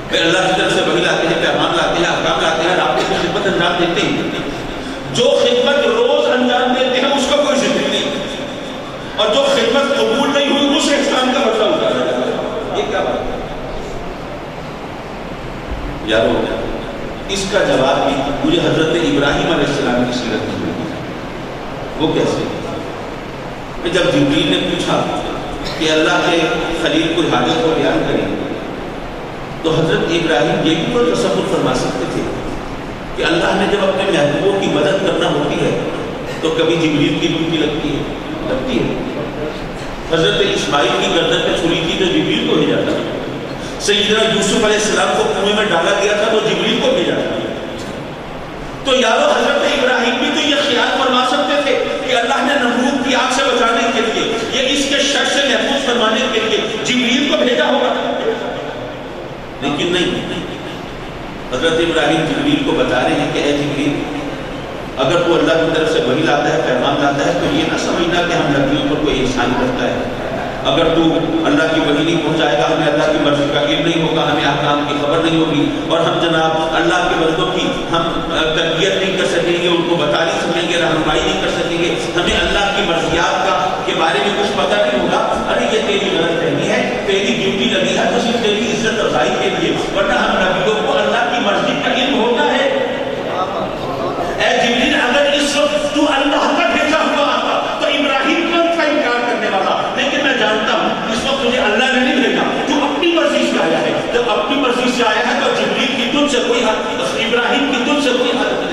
پھر اللہ کی طرف سے وحی لاتے ہیں، پیغام لاتے ہیں، احکام لاتے ہیں، رابطے کی خدمت انجام دیتے ہیں. جو خدمت روز انجام دیتے ہیں اس کا کوئی ذکر نہیں، اور جو خدمت قبول نہیں ہوئی اس احسان کا بدلہ اتارا جا رہا ہے. یہ کیا بات ہے یارو؟ اس کا جواب بھی مجھے حضرت ابراہیم علیہ السلام کی سیرت میں ملتا ہے. وہ کیسے؟ کہ جب جبریل نے پوچھا کہ اللہ کے خلیل کوئی حاجت کو بیان کریں، تو حضرت ابراہیم یہ بھی تو تصور فرما سکتے تھے کہ اللہ نے جب اپنے محبوبوں کی مدد کرنا ہوتی ہے تو کبھی جبریل کی ڈیوٹی لگتی ہے. حضرت اسماعیل کی گردن پہ چھری تھی تو جبریل کو بھیجا تھا. سیدنا یوسف علیہ السلام کو کنویں میں ڈالا گیا تھا تو جبریل کو بھیجا تھا. تو یارو حضرت ابراہیم بھی تو یہ خیال فرما سکتے تھے کہ اللہ نے نمرود کی آگ سے بچانے کے لیے، یہ اس کے شر سے محفوظ فرمانے کے لیے جبریل کو بھیجا ہوگا. لیکن نہیں، حضرت ابراہیم جبریل کو بتا رہے ہیں کہ اے جبریل، اگر تو اللہ کی طرف سے وحی لاتا ہے، پیغام لاتا ہے، تو یہ نہ سمجھنا کہ ہم نبیوں پر کوئی احسان کرتا ہے. اگر تو اللہ کی وحی نہیں پہنچائے گا، ہمیں اللہ کی مرضی کا علم نہیں ہوگا، ہمیں احکام کی خبر نہیں ہوگی، اور ہم جناب اللہ کے بندوں کی ہم تربیت نہیں کر سکیں گے، ان کو بتا نہیں سکیں گے، رہنمائی نہیں کر سکیں گے، ہمیں اللہ کی مرضیات کا کے بارے میں کچھ پتہ نہیں ہوگا. ارے یہ تیری غلط فہمی ہے، تیری ڈیوٹی لگی ہے تو صرف تیری عزت افزائی کے لیے، ورنہ ہم نبیوں کو اللہ کی مرضی کا علم ہوتا ہے. اے جبریل، اگر اس وقت تو اللہ کا بھیجا ہوا آتا تو ابراہیم کون کا انکار کرنے والا؟ لیکن میں جانتا ہوں اس وقت تجھے اللہ نے نہیں بھیجا، تو اپنی مرضی سے آیا ہے. جب اپنی مرضی سے آیا ہے تو جبریل کی تجھ سے کوئی ابراہیم کی تجھ سے کوئی حاجت نہیں.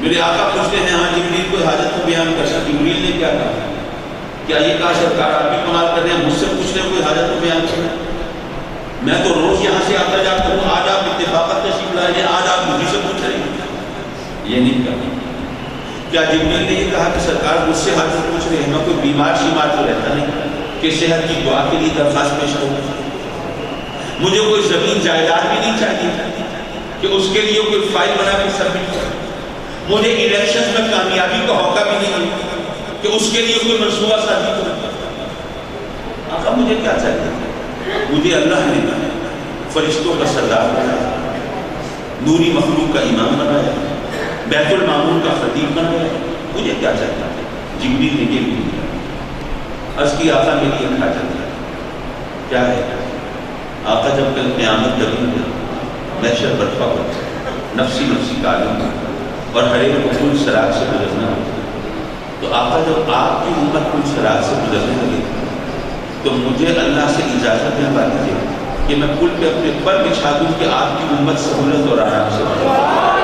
میرے آقا پوچھتے ہیں ہاں جبریل کوئی حاجت کو بیان کر سکتا. جبریل نے کیا کہا؟ کیا یہ کہا سرکار آپ بھی کمال کر رہے ہیں، مجھ سے پوچھ رہے کوئی حاجت کو بیان کرنا؟ میں تو روز یہاں سے آتا جاتا ہوں، آج آپ اتفاقت تشریف لائے ہیں، آج آپ مجھے سے پوچھ رہے ہیں. یہ نہیں کہا. کیا جبریل نے یہ کہا کہ سرکار مجھ سے حاجت پوچھ رہے ہیں؟ میں کوئی بیمار شیمار تو رہتا نہیں کہ صحت کی دعا کے لیے درخواست پیش کروں. مجھے کوئی زمین جائیداد بھی نہیں چاہیے کہ اس کے لیے کوئی فائل بنا کے سبمٹ کروں. مجھے الیکشن میں کامیابی کا موقع بھی نہیں ہے کہ اس کے لیے کوئی منصوبہ سازی کروں. آقا مجھے کیا چاہیے؟ مجھے اللہ نے فرشتوں کا سردار بنایا، نوری مخلوق کا امام بنایا، بیت المعمور کا خطیب بنایا. مجھے کیا چاہتا ہے؟ جبریل نے یہ بھی دیا. عرض کی آقا میری ایک حاجت ہے. کیا ہے؟ آقا جب کل قیامت لگی محشر برپا ہو، نفسی نفسی کا عالم اور ہر ایک کو کل سراغ سے گزرنا ہو، تو آقا جب آپ کی امت کل سراغ سے گزرنے لگے تو مجھے اللہ سے اجازت دلوا دیجیے کہ میں پل پہ اپنے پر بچھا دوں کہ آپ کی امت سہولت اور آرام سے بڑھے.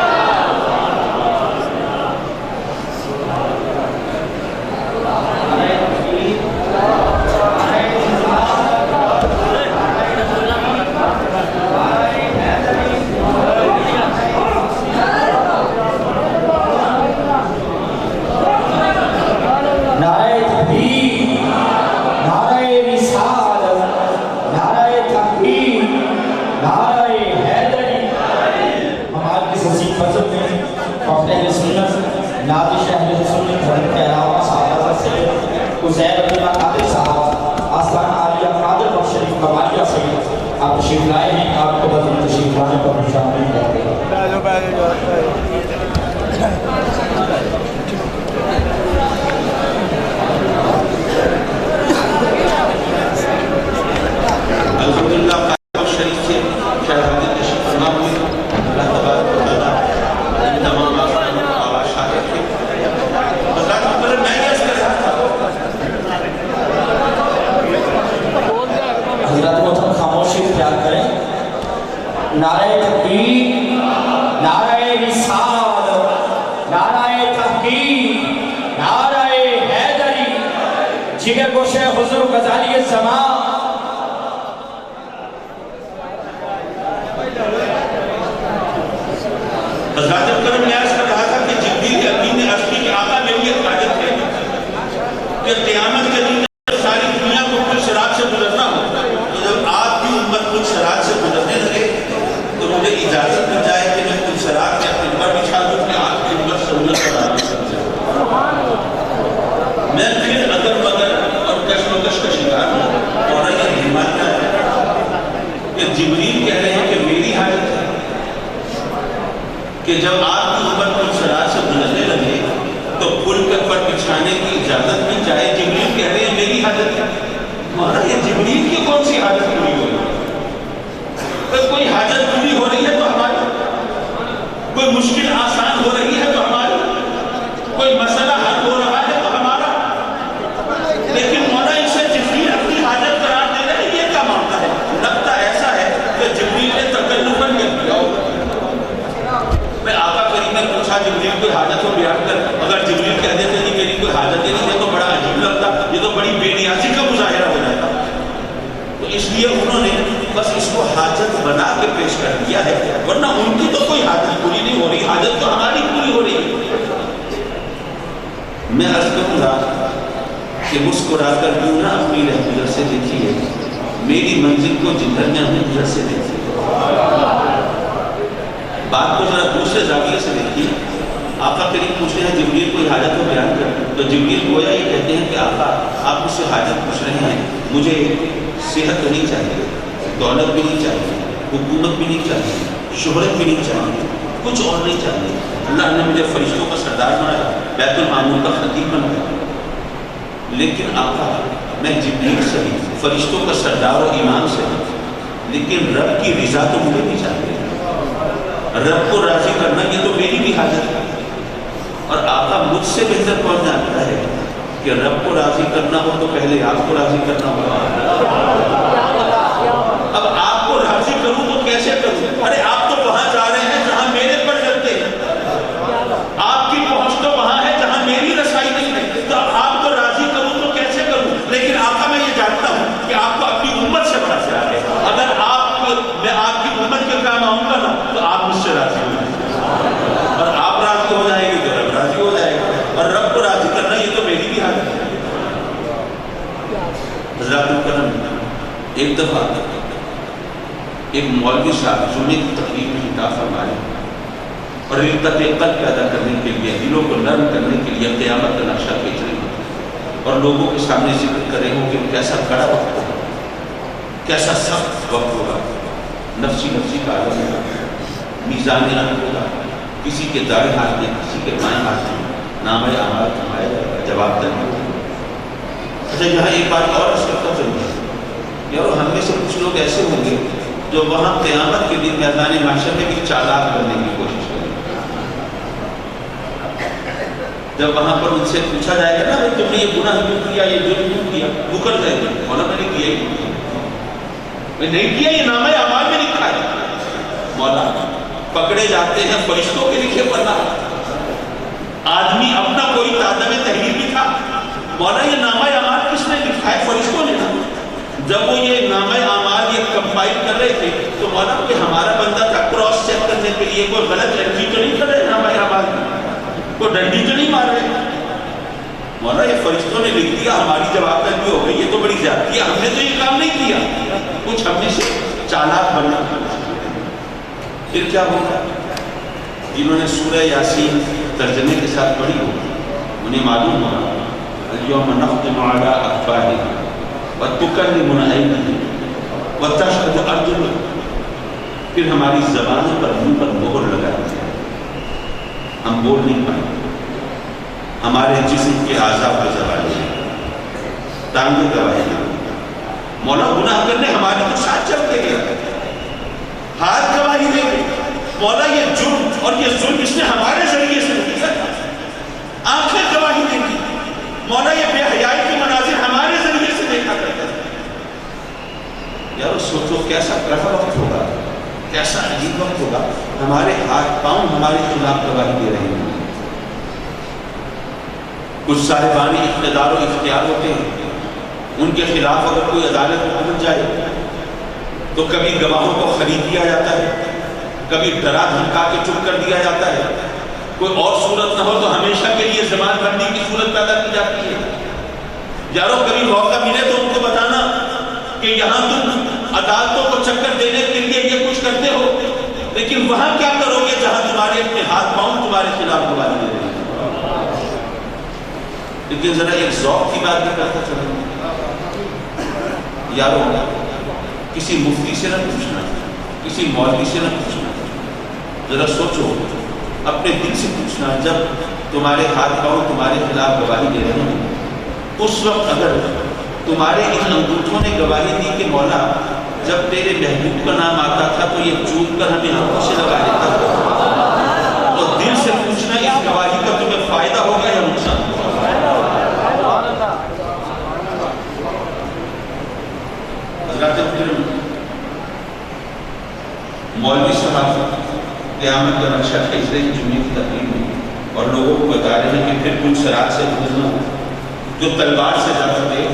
حضرات کرم نے عرض کر رہا تھا کہ جبریل امین نے عرض کی کہ آقا میری ایک حاجت ہے کہ قیامت کے دن ساری دنیا کو کچھ صراط سے گزرنا ہو، تو جب آپ کی امت کچھ صراط سے گزرنے لگے تو مجھے اجازت مل جائے کہ میں کچھ صراط یا پر بچھا دوں کہ آپ کی امت سہولت کرا میں پھر اگر مگر اور کشمکش کا شکار ہوں اور یہ ہمت ہے کہ جبریل کہہ رہے ہیں کہ میری حاجت ہے کہ جب آپ کی امت کچھ صراط سے گزرنے لگے تو پل پر بچھانے کی اجازت نہیں چاہے، جبریل کہہ رہے ہیں میری حاجت ہے۔ مہاراج یہ جبریل کی کون سی حاجت پوری ہو رہی ہے؟ کوئی حاجت پوری ہو رہی ہے تو ہماری، کوئی مشکل آسان ہو رہی ہے تو ہماری، کوئی مسئلہ حل ہو رہا ہے تو ہمارا، لیکن مولا اسے جبریل اپنی حاجت قرار دے رہے ہیں، یہ کیا معاملہ ہے؟ لگتا ایسا ہے کہ جبریل نے تکلفاً کر دیا ہو۔ میں آقا کریم نے پوچھا جبریل کوئی حاجت ہو بیان کر، اگر جبریل کہہ دیتے نہیں میری کوئی حاجت نہیں ہے تو بڑا عجیب لگتا، یہ تو بڑی بے نیازی کا مظاہرہ ہو جاتا، تو اس لیے انہوں نے بس اس کو حاجت بنا کے پیش کر دیا ہے، ورنہ ان کی تو کوئی حاجت پوری نہیں ہو رہی، حاجت تو ہماری پوری ہو رہی ہے۔ میں عرض کروں گا کہ مسکرا کر کیوں نہ اپنی رہ سے دیکھیے، میری منزل کو جدھر میں اپنی نظر سے دیکھیے۔ بات کو ذرا دوسرے زاویے سے دیکھیے۔ آقا کریم پوچھ رہے ہیں جبریل کوئی حاجت کو بیان کر، تو جبریل گویا یہ کہتے ہیں کہ آقا آپ مجھ سے حاجت پوچھ رہے ہیں، مجھے صحت تو نہیں چاہیے، دولت بھی نہیں چاہیے، حکومت بھی نہیں چاہیے، شہرت بھی نہیں چاہیے، کچھ اور نہیں چاہیے۔ اللہ نے مجھے فرشتوں کا سردار بنایا، بیت المعمور کا خطیب بنایا، لیکن آقا میں جبریل سے ہی، فرشتوں کا سردار و امام سے ہی، لیکن رب کی رضا تو مجھے نہیں چاہیے، رب کو راضی کرنا یہ تو میری بھی حاجت ہے، اور آقا مجھ سے بہتر کون جانتا ہے کہ رب کو راضی کرنا ہو تو پہلے آپ کو راضی کرنا ہوگا۔ اب آپ کو راضی کروں تو کیسے کروں؟ ارے آپ تو وہاں جا رہے ہیں جہاں میرے پر چلتے ہیں، آپ کی پہنچ تو وہاں ہے جہاں میری رسائی نہیں ہے، تو آپ کو راضی کروں تو کیسے کروں؟ لیکن آقا میں یہ جانتا ہوں کہ آپ کو اپنی امت سے بڑا پیار ہے، اگر میں آپ کی امت کے کام آؤں گا نا تو آپ مجھ سے راضی ہو جائیں گے، اور آپ راضی ہو جائیں گے تو رب راضی ہو جائے گا، اور رب کو راضی کرنا یہ تو میری بھی حاجت ہے۔ حضرات کرم ایک دفعہ ایک مولوی صاحب جمعے کی تقریب میں خطاب فرمائے اور رقت قلب پیدا کرنے کے لیے، دلوں کو نرم کرنے کے لیے قیامت کا نقشہ کھینچ رہے ہیں اور لوگوں کے سامنے ذکر کر رہے ہوں کہ کیسا کڑا وقت ہوگا، کیسا سخت وقت ہوگا، نفسی کا عالم ہوگا، میزان عدل ہوگا، کسی کے دائیں ہاتھ میں کسی کے بائیں ہاتھ میں نامہ اعمال کمایا جائے گا، جواب دینا ہوگا۔ اچھا یہاں ایک بات اور عرض کرتا چلوں، یار ہم میں سے کچھ لوگ ایسے ہوں گے جو وہاں قیامت کے دن میدان محشر میں بھی چالاک بننے کی کوشش کریں گے۔ جب وہاں پر ان سے پوچھا جائے گا نا تم نے یہ گناہ کیوں کیا، یہ جرم کیوں کیا، وہ کر جائے گا مولا میں نے کیا ہی میں نہیں کیا، یہ نامہ اعمال میں لکھا ہے۔ مولا پکڑے جاتے ہیں فرشتوں کے لکھے پڑھنا، آدمی اپنا کوئی تعداد تحریر لکھا، مولا یہ نامہ اعمال کس نے لکھا ہے؟ فرشتوں نے۔ جب وہ یہ نامہ اعمال یہ کمپائل کر رہے تھے تو مولا کہ ہمارا بندہ تھا کراس چیک کرنے کے لیے کوئی غلط انٹری تو نہیں کر رہے نامہ اعمال میں، کوئی ڈنڈی تو نہیں مار رہے؟ مولا یہ فرشتوں نے لکھ دیا، ہماری جواب دہی ہو گئی، یہ تو بڑی زیادتی ہے، ہم نے تو یہ کام نہیں کیا، کچھ ہم نے سے چالاک بننا کی۔ پھر کیا ہوگا؟ جنہوں نے سورہ یاسین ترجمے کے ساتھ پڑھی ہو انہیں معلوم ہوگا اليوم نختم على افواههم وتكلمنا ايديهم وتشهد ارجلهم، پھر ہماری زبانوں پر منہ پر مہر لگائی جائے، ہم بول نہیں پائیں، ہمارے جسم کے اعضاء پر زبانیں، ٹانگیں گواہی دیں۔ مولا گناہ کرنے ہمارے تو ساتھ چل کے گیا، ہاتھ گواہی دیں گے، مولا یہ جرم اور یہ ظلم اس نے ہمارے ذریعے سے کیا، آنکھیں گواہی دیں گی، مولا یہ بے حیائی کے مناظر ہمارے ذریعے سے دیکھا کرتا ہے۔ یار سوچو کیسا کڑا وقت ہوگا، کیسا عجیب وقت ہوگا، ہمارے ہاتھ پاؤں ہمارے خلاف گواہی دے رہے ہیں۔ کچھ صاحبان اقتدار و اختیار ہوتے ہیں، ان کے خلاف اگر کوئی عدالت پہنچ جائے تو کبھی گواہوں کو خرید لیا جاتا ہے، کبھی ڈرا دھمکا کے چپ کر دیا جاتا ہے، کوئی اور صورت نہ ہو تو ہمیشہ کے لیے زبان بندی کی صورت پیدا کی جاتی ہے۔ یارو کبھی موقع ملے تو ان کو بتانا کہ یہاں تم عدالتوں کو چکر دینے کے لیے یہ کچھ کرتے ہو، لیکن وہاں کیا کرو گے جہاں تمہارے اپنے ہاتھ پاؤں تمہارے خلاف گواہی دے رہے ہیں۔ لیکن ذرا ایک ذوق کی بات بھی کرتا چلو، یارو کسی مفتی سے نہ پوچھنا، کسی مولوی سے نہ پوچھنا، ذرا سوچو اپنے دل سے پوچھنا، جب تمہارے ہاتھ پاؤں تمہارے خلاف گواہی دے رہے ہیں اس وقت اگر تمہارے ان انگوٹھوں نے گواہی دی کہ مولا جب تیرے محبوب کا نام آتا تھا تو یہ چوم کر ہمیں آنکھوں سے لگا لیتا تھا، تو دل سے پوچھنا اس گواہی کا تمہیں فائدہ ہوگا یا نقصان ہوگا؟ حضرات کرام، مولوی صاحب قیامت کا نقشہ کھینچ رہے ہیں جمعے کی تقریب میں اور لوگوں کو بتا رہے ہیں کہ پھر کچھ سرات سے گزرنا جو تلوار سے زیادہ تیز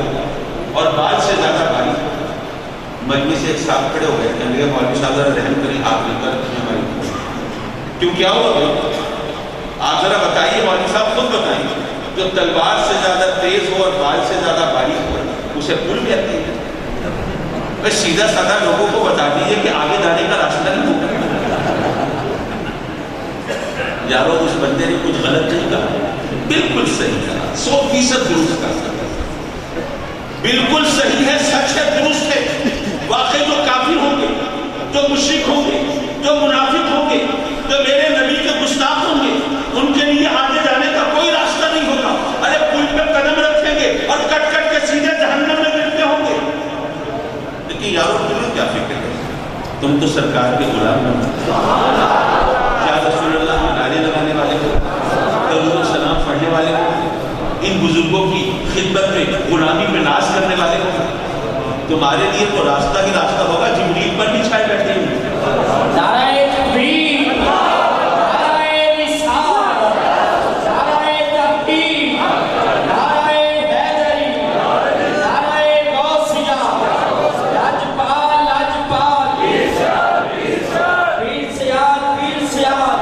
اور بال سے زیادہ بھاری۔ مجلس سے ایک صاحب کھڑے ہو گئے، کہنے لگے مولوی صاحب ذرا رحم کریں، آپ مل کر ہماری کیوں کیا ہوا؟ آپ ذرا بتائیے، مولوی صاحب خود بتائیے، جو تلوار سے زیادہ تیز ہو اور بال سے زیادہ بھاری ہو اسے پل کہتے ہیں۔ بس سیدھا سادہ لوگوں کو بتا دیجیے کہ آگے جانے کا راستہ نہیں ہوگا۔ یارو اس بندے نے کچھ غلط نہیں کہا، بالکل صحیح کہا، 100% درست کہا، بالکل صحیح ہے، سچ ہے، درست ہے۔ واقعی جو کافر ہوں گے، جو مشرک ہوں گے، جو منافق ہوں گے، جو میرے نبی کے گستاخ ہوں گے، ان کے لیے آگے جانے کا کوئی راستہ نہیں ہوگا۔ ارے پل پہ قدم رکھیں گے اور کٹ کٹ کے سیدھے جہنم میں گرتے ہوں گے۔ لیکن یارو تمہیں کیا فکر ہے؟ تم تو سرکار کے غلام ہو، کیا رسول اللہ میں نعرے لگانے والے ہو، درود و سلام پڑھنے والے ہو، ان بزرگوں کی خدمت میں غلامی میں ناز کرنے والے ہو، تمہارے لیے تو راستہ ہی راستہ ہوگا، جبریل پر بھی چھائے بیٹھے ہوں۔ نعرہ تکبیر، نعرہ رسالت، نعرہ تحقیق، نعرہ حیدری، نعرہ غوثیہ، لاجپال لاجپال، پیر سیاد پیر سیاد،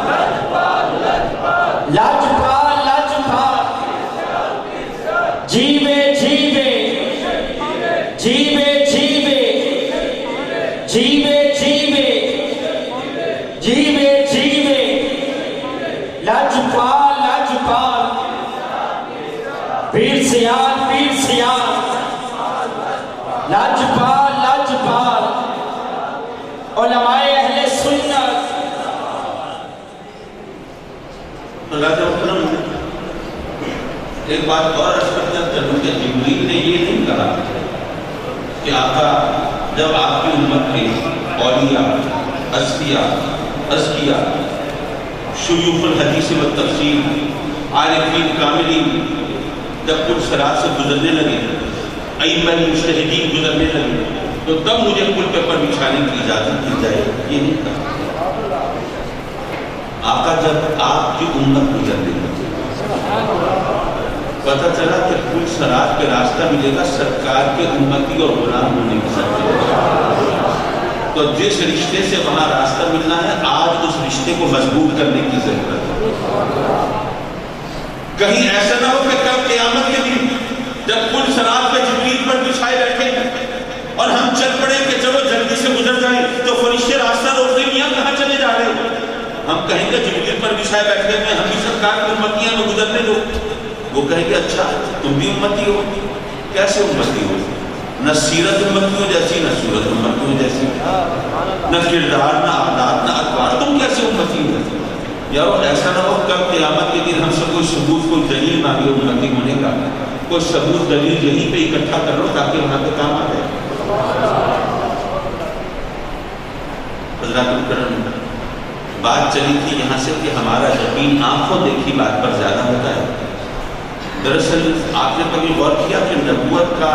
لاجپال لاجپال، جیوے جیوے جیوے جیوے جیوے جیوے جیوے جیوے لاجپال لاجپال، پیر سیاد پیر سیاد، لاجپال لاجپال، علماء اہل سنت۔ ایک بات اور عرض کرتا چلوں کہ جبریل نے یہ نہیں کہا کہ آقا جب آپ کی امت کے اولیاء، اذکیاء، شیوخ الحدیث و تفسیر، عارفین کاملین جب کچھ صراط سے گزرنے لگے، ائمہ مجتہدین گزرنے لگے تو تب مجھے پل پہ پر بچھانے کی اجازت دی جائے، یہ نہیں کہا۔ آقا جب آپ کی امت گزرنے لگی پتہ چلا کہ پل صراط پہ راستہ ملے گا سرکار کے امتی اور غلام ہونے کے ساتھ، تو جس رشتے سے وہاں راستہ ملنا ہے آج اس رشتے کو مضبوط کرنے کی ضرورت ہے۔ کہیں ایسا نہ ہو کہ کل قیامت کے دن جب پل صراط پہ جبریل پر بچھائے بیٹھے اور ہم چل پڑے کہ چلو جلدی سے گزر جائیں تو فرشتے راستہ روک لیں، میاں کہاں چلے جا رہے ہیں؟ ہم کہیں گے جبریل پر بچھائے بیٹھے ہیں، ہم بھی سرکار کی امتیاں میں گزرنے دو۔ وہ کہیں گے اچھا تم بھی امتی ہو؟ کیسے امتی ہو؟ نہ سیرت امتیوں جیسی، نہ صورت امتیوں جیسی، نہ کردار، نہ عادات، نہ اقوال، تم کیسے امتی ہو؟ یارو ایسا نہ ہو کب قیامت کے دن ہم سے کوئی ثبوت، کوئی دلیل مانگے امتی ہونے کا، کوئی ثبوت دلیل یہیں پہ اکٹھا کر لو تاکہ وہاں پہ کام آ جائے۔ حضرات کرام، بات چلی تھی یہاں سے کہ ہمارا یقین آنکھوں دیکھی بات پر زیادہ ہوتا ہے۔ دراصل آپ نے کبھی غور کیا کہ نبوت کا،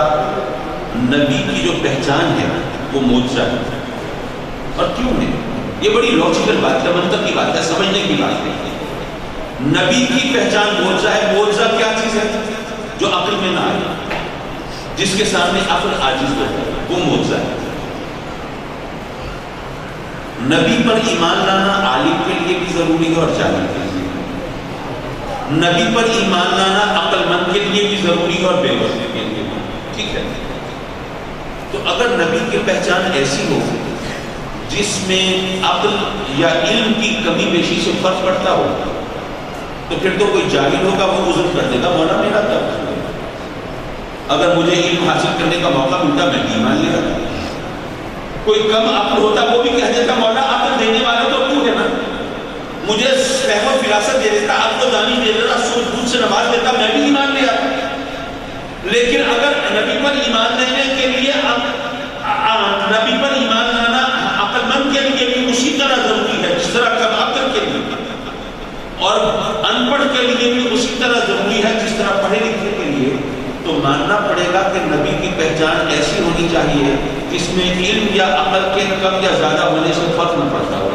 نبی کی جو پہچان ہے وہ معجزہ ہے، اور کیوں ہے؟ یہ بڑی لاجیکل بات ہے، منطقی بات ہے، سمجھنے کی بات ہے۔ نبی کی پہچان معجزہ ہے۔ معجزہ کیا چیز ہے؟ جو عقل میں نہ آئے، جس کے سامنے عقل عاجز ہو، وہ معجزہ ہے۔ نبی پر ایمان لانا عالم کے لیے بھی ضروری ہے اور جاہل کے لیے. نبی پر ایمان لانا عقل مند کے لیے بھی ضروری ہے اور بے وقت کے لیے بھی. ٹھیک ہے. تو اگر نبی کی پہچان ایسی ہو جس میں عقل یا علم کی کمی بیشی سے فرق پڑتا ہو تو پھر تو کوئی جاہل ہوگا وہ عذر کر دے گا مولا میرا کیا قصور ہے. اگر مجھے علم حاصل کرنے کا موقع ملتا میں بھی ایمان لے رہا. کوئی کم عقل ہوتا وہ بھی کہہ دیتا مولا عقل دینے والا تو تو ہے نا, مجھے فہم و فراست دے دیتا, عقل و دانی دے دیتا, سوچ بوجھ سے نواز دیتا, میں بھی ایمان لے آتا. لیکن اگر نبی پر ایمان لینے کے لیے نبی پر ایمان لانا عقل مند کے لیے بھی اسی طرح ضروری ہے جس طرح کم عقل کے لیے, اور ان پڑھ کے لیے بھی اسی طرح ضروری ہے جس طرح پڑھے لکھے کے لیے, تو ماننا پڑے گا کہ نبی کی پہچان ایسی ہونی چاہیے جس میں علم یا عقل کے کم یا زیادہ ہونے سے فرق نہ پڑتا ہو.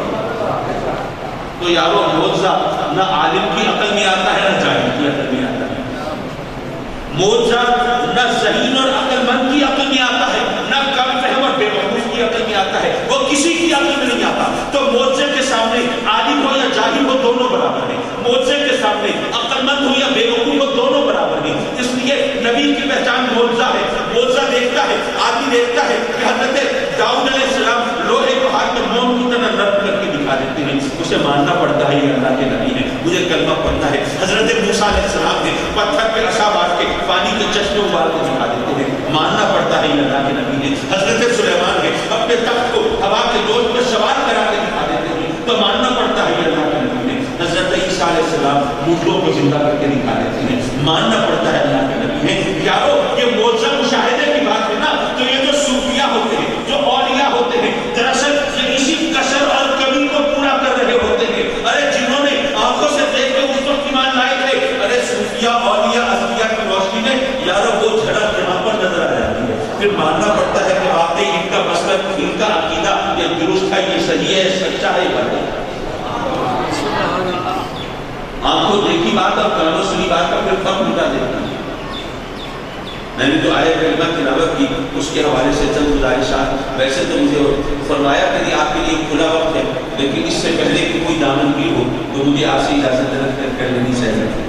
تو یارو معجزہ نہ عالم کی عقل میں آتا ہے نہ جاہل کی عقل میں آتا ہے. معجزہ نہ ذہین اور عقل مند کی عقل میں آتا ہے, نہ کم فہم اور بے وقوف کی عقل میں آتا ہے, وہ کسی کی عقل میں نہیں آتا. تو معجزے کے سامنے عالم ہو یا جاہل ہو دونوں برابر ہیں. معجزے کے سامنے عقل مند ہو یا بے وقوف ہو دونوں برابر ہیں. اس لیے نبی کی پہچان معجزہ ہے. معجزہ دیکھتا ہے, آدمی دیکھتا ہے کہ حضرت داؤد علیہ السلام لوہے کو ہاتھ میں موم کی طرح نرم کر کے دکھا دیتے ہیں, اسے ماننا پڑتا ہے یہ اللہ کے نبی ہے, مجھے کلمہ پڑھتا ہے. حضرت موسیٰ علیہ السلام نے پتھر پہ عصا مار کے پانی کے چشمے ابال کے دکھا دیتے ہیں, ماننا پڑتا ہے یہ اللہ کے نبی ہے. حضرت سلیمان نے اپنے تخت کو ہوا کے جوش پر سوار کرا کے دکھا دیتے ہیں, تو ماننا پڑتا ہے یہ اللہ کے نبی ہے. حضرت عیسیٰ علیہ السلام مردوں کو زندہ کر کے دکھا دیتے ہیں, ماننا پڑتا ہے اللہ کے نبی ہے. یارو یہ معجزہ مشاہدے کی بات ہے نا, تو یہ جو صوفیاء ہوتے ہیں, جو اولیاء ہوتے ہیں, دراصل یہ اسی کسر اور کمی کو پورا کر رہے ہوتے ہیں. ارے جنہوں نے آنکھوں سے دیکھ کے اس وقت ایمان لائے تھے, ارے صوفیاء اولیاء اصفیاء کی روشنی میں یارو وہ جھڑک یہاں پر نظر آ جاتی ہے. پھر ماننا پڑتا ہے کہ واقعی ان کا مسلک, ان کا عقیدہ یہ درست ہے, یہ صحیح ہے, سچا ہے, غلط ہے. آنکھوں دیکھی بات اور کانوں سنی بات کا پھر فرق مٹا دیتا ہے. میں نے جو آیت کریمہ تلاوت کی اس کے حوالے سے چند گزارشات, ویسے تو مجھے فرمایا کہ آپ کے لیے کھلا وقت ہے, لیکن اس سے پہلے کہ کوئی دامن بھی ہو تو مجھے آپ سے اجازت طلب کر لینی چاہیے.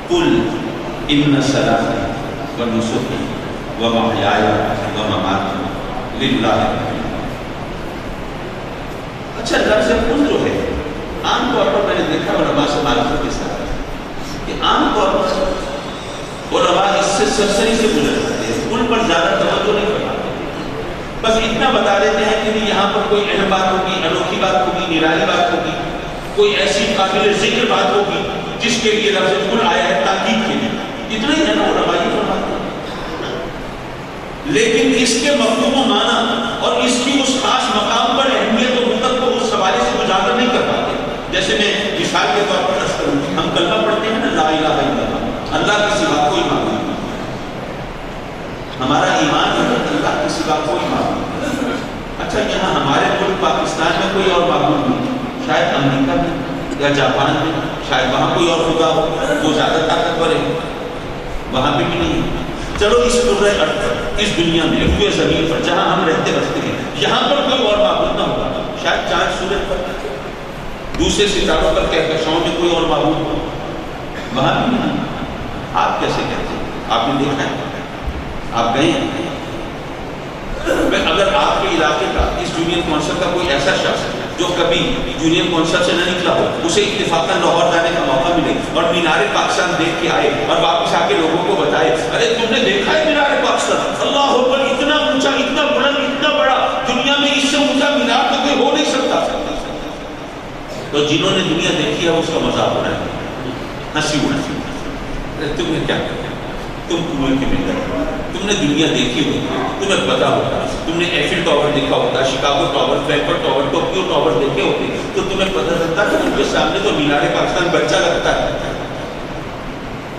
قل ان صلاتی و نسکی و محیای و مماتی للہ. اچھا لفظ قل جو ہے عام طور پر میں نے دیکھا علماء سے معرفت کے ساتھ کہ عام طور پر علماء اس سے سرسری سے گزر جاتے ہیں, قل پر زیادہ توجہ نہیں فرماتے. بس اتنا بتا دیتے ہیں کہ یہاں پر کوئی اہم بات ہوگی, انوکھی بات ہوگی, نرالی بات ہوگی, کوئی ایسی قابل ذکر بات ہوگی جس کے لیے لفظ قل آیا ہے تاکید کے لیے. اتنا ہی ہے نا علماء یہ فرماتے ہیں. لیکن اس کے مفہوم و معنی اور اس کی اس خاص مقام پر اہمیت و مدت کو اس حوالے سے اجاگر نہیں کر پاتے. جیسے میں مثال کے طور پر عرض کروں, ہم کلمہ پڑھتے ہیں نا لا الہ الا اللہ, اللہ کے سوا کوئی معبود نہیں. ہمارا ایمان ہے اللہ کے سوا کوئی معبود نہیں. اچھا یہاں ہمارے ملک پاکستان میں کوئی اور معبود نہیں, شاید امریکہ میں یا جاپان میں, شاید وہاں کوئی اور خدا ہو وہ زیادہ طاقتور ہے, وہاں پہ بھی نہیں. چلو اس کرۂ ارض پر, اس دنیا میں, روئے زمین پر جہاں ہم رہتے بستے ہیں, یہاں پر کوئی اور معبود نہ ہوگا. شاید چاند سورج پر, دوسرے ستاروں پر, کہکشاؤں میں کوئی اور معبود ہو, وہاں بھی نہیں. آپ کیسے کہتے ہیں؟ آپ نے دیکھا ہے, آپ گئے ہیں. اگر آپ کے علاقے کا اس یونین کونسل کا کوئی ایسا شخص جو کبھی یونین کونسل سے نہ نکلا ہو, اسے اتفاقاً لاہور جانے کا موقع ملے اور مینار پاکستان دیکھ کے آئے اور واپس آ کے لوگوں کو بتائے, ارے تم نے دیکھا ہے مینار پاکستان, اللہ اکبر, اتنا اونچا, اتنا بلند, اتنا بڑا, دنیا میں اس سے اونچا مینار تو کوئی ہو نہیں سکتا. تو جنہوں نے دنیا دیکھی ہے اس کا مذاق ہو رہا ہے, ہنسی اڑا. تمہیں کیا کرتے, تم کنویں کے ممبر, تم نے دنیا دیکھی ہوتی ہے, تمہیں پتا ہوتا, تم نے ایفل ٹاور دیکھا ہوتا, Chicago tower, Frankfurt tower, Tokyo tower دیکھے ہوتے, تو تمہیں پتا چلتا کہ ان کے سامنے تو مینار پاکستان بچہ لگتا ہے.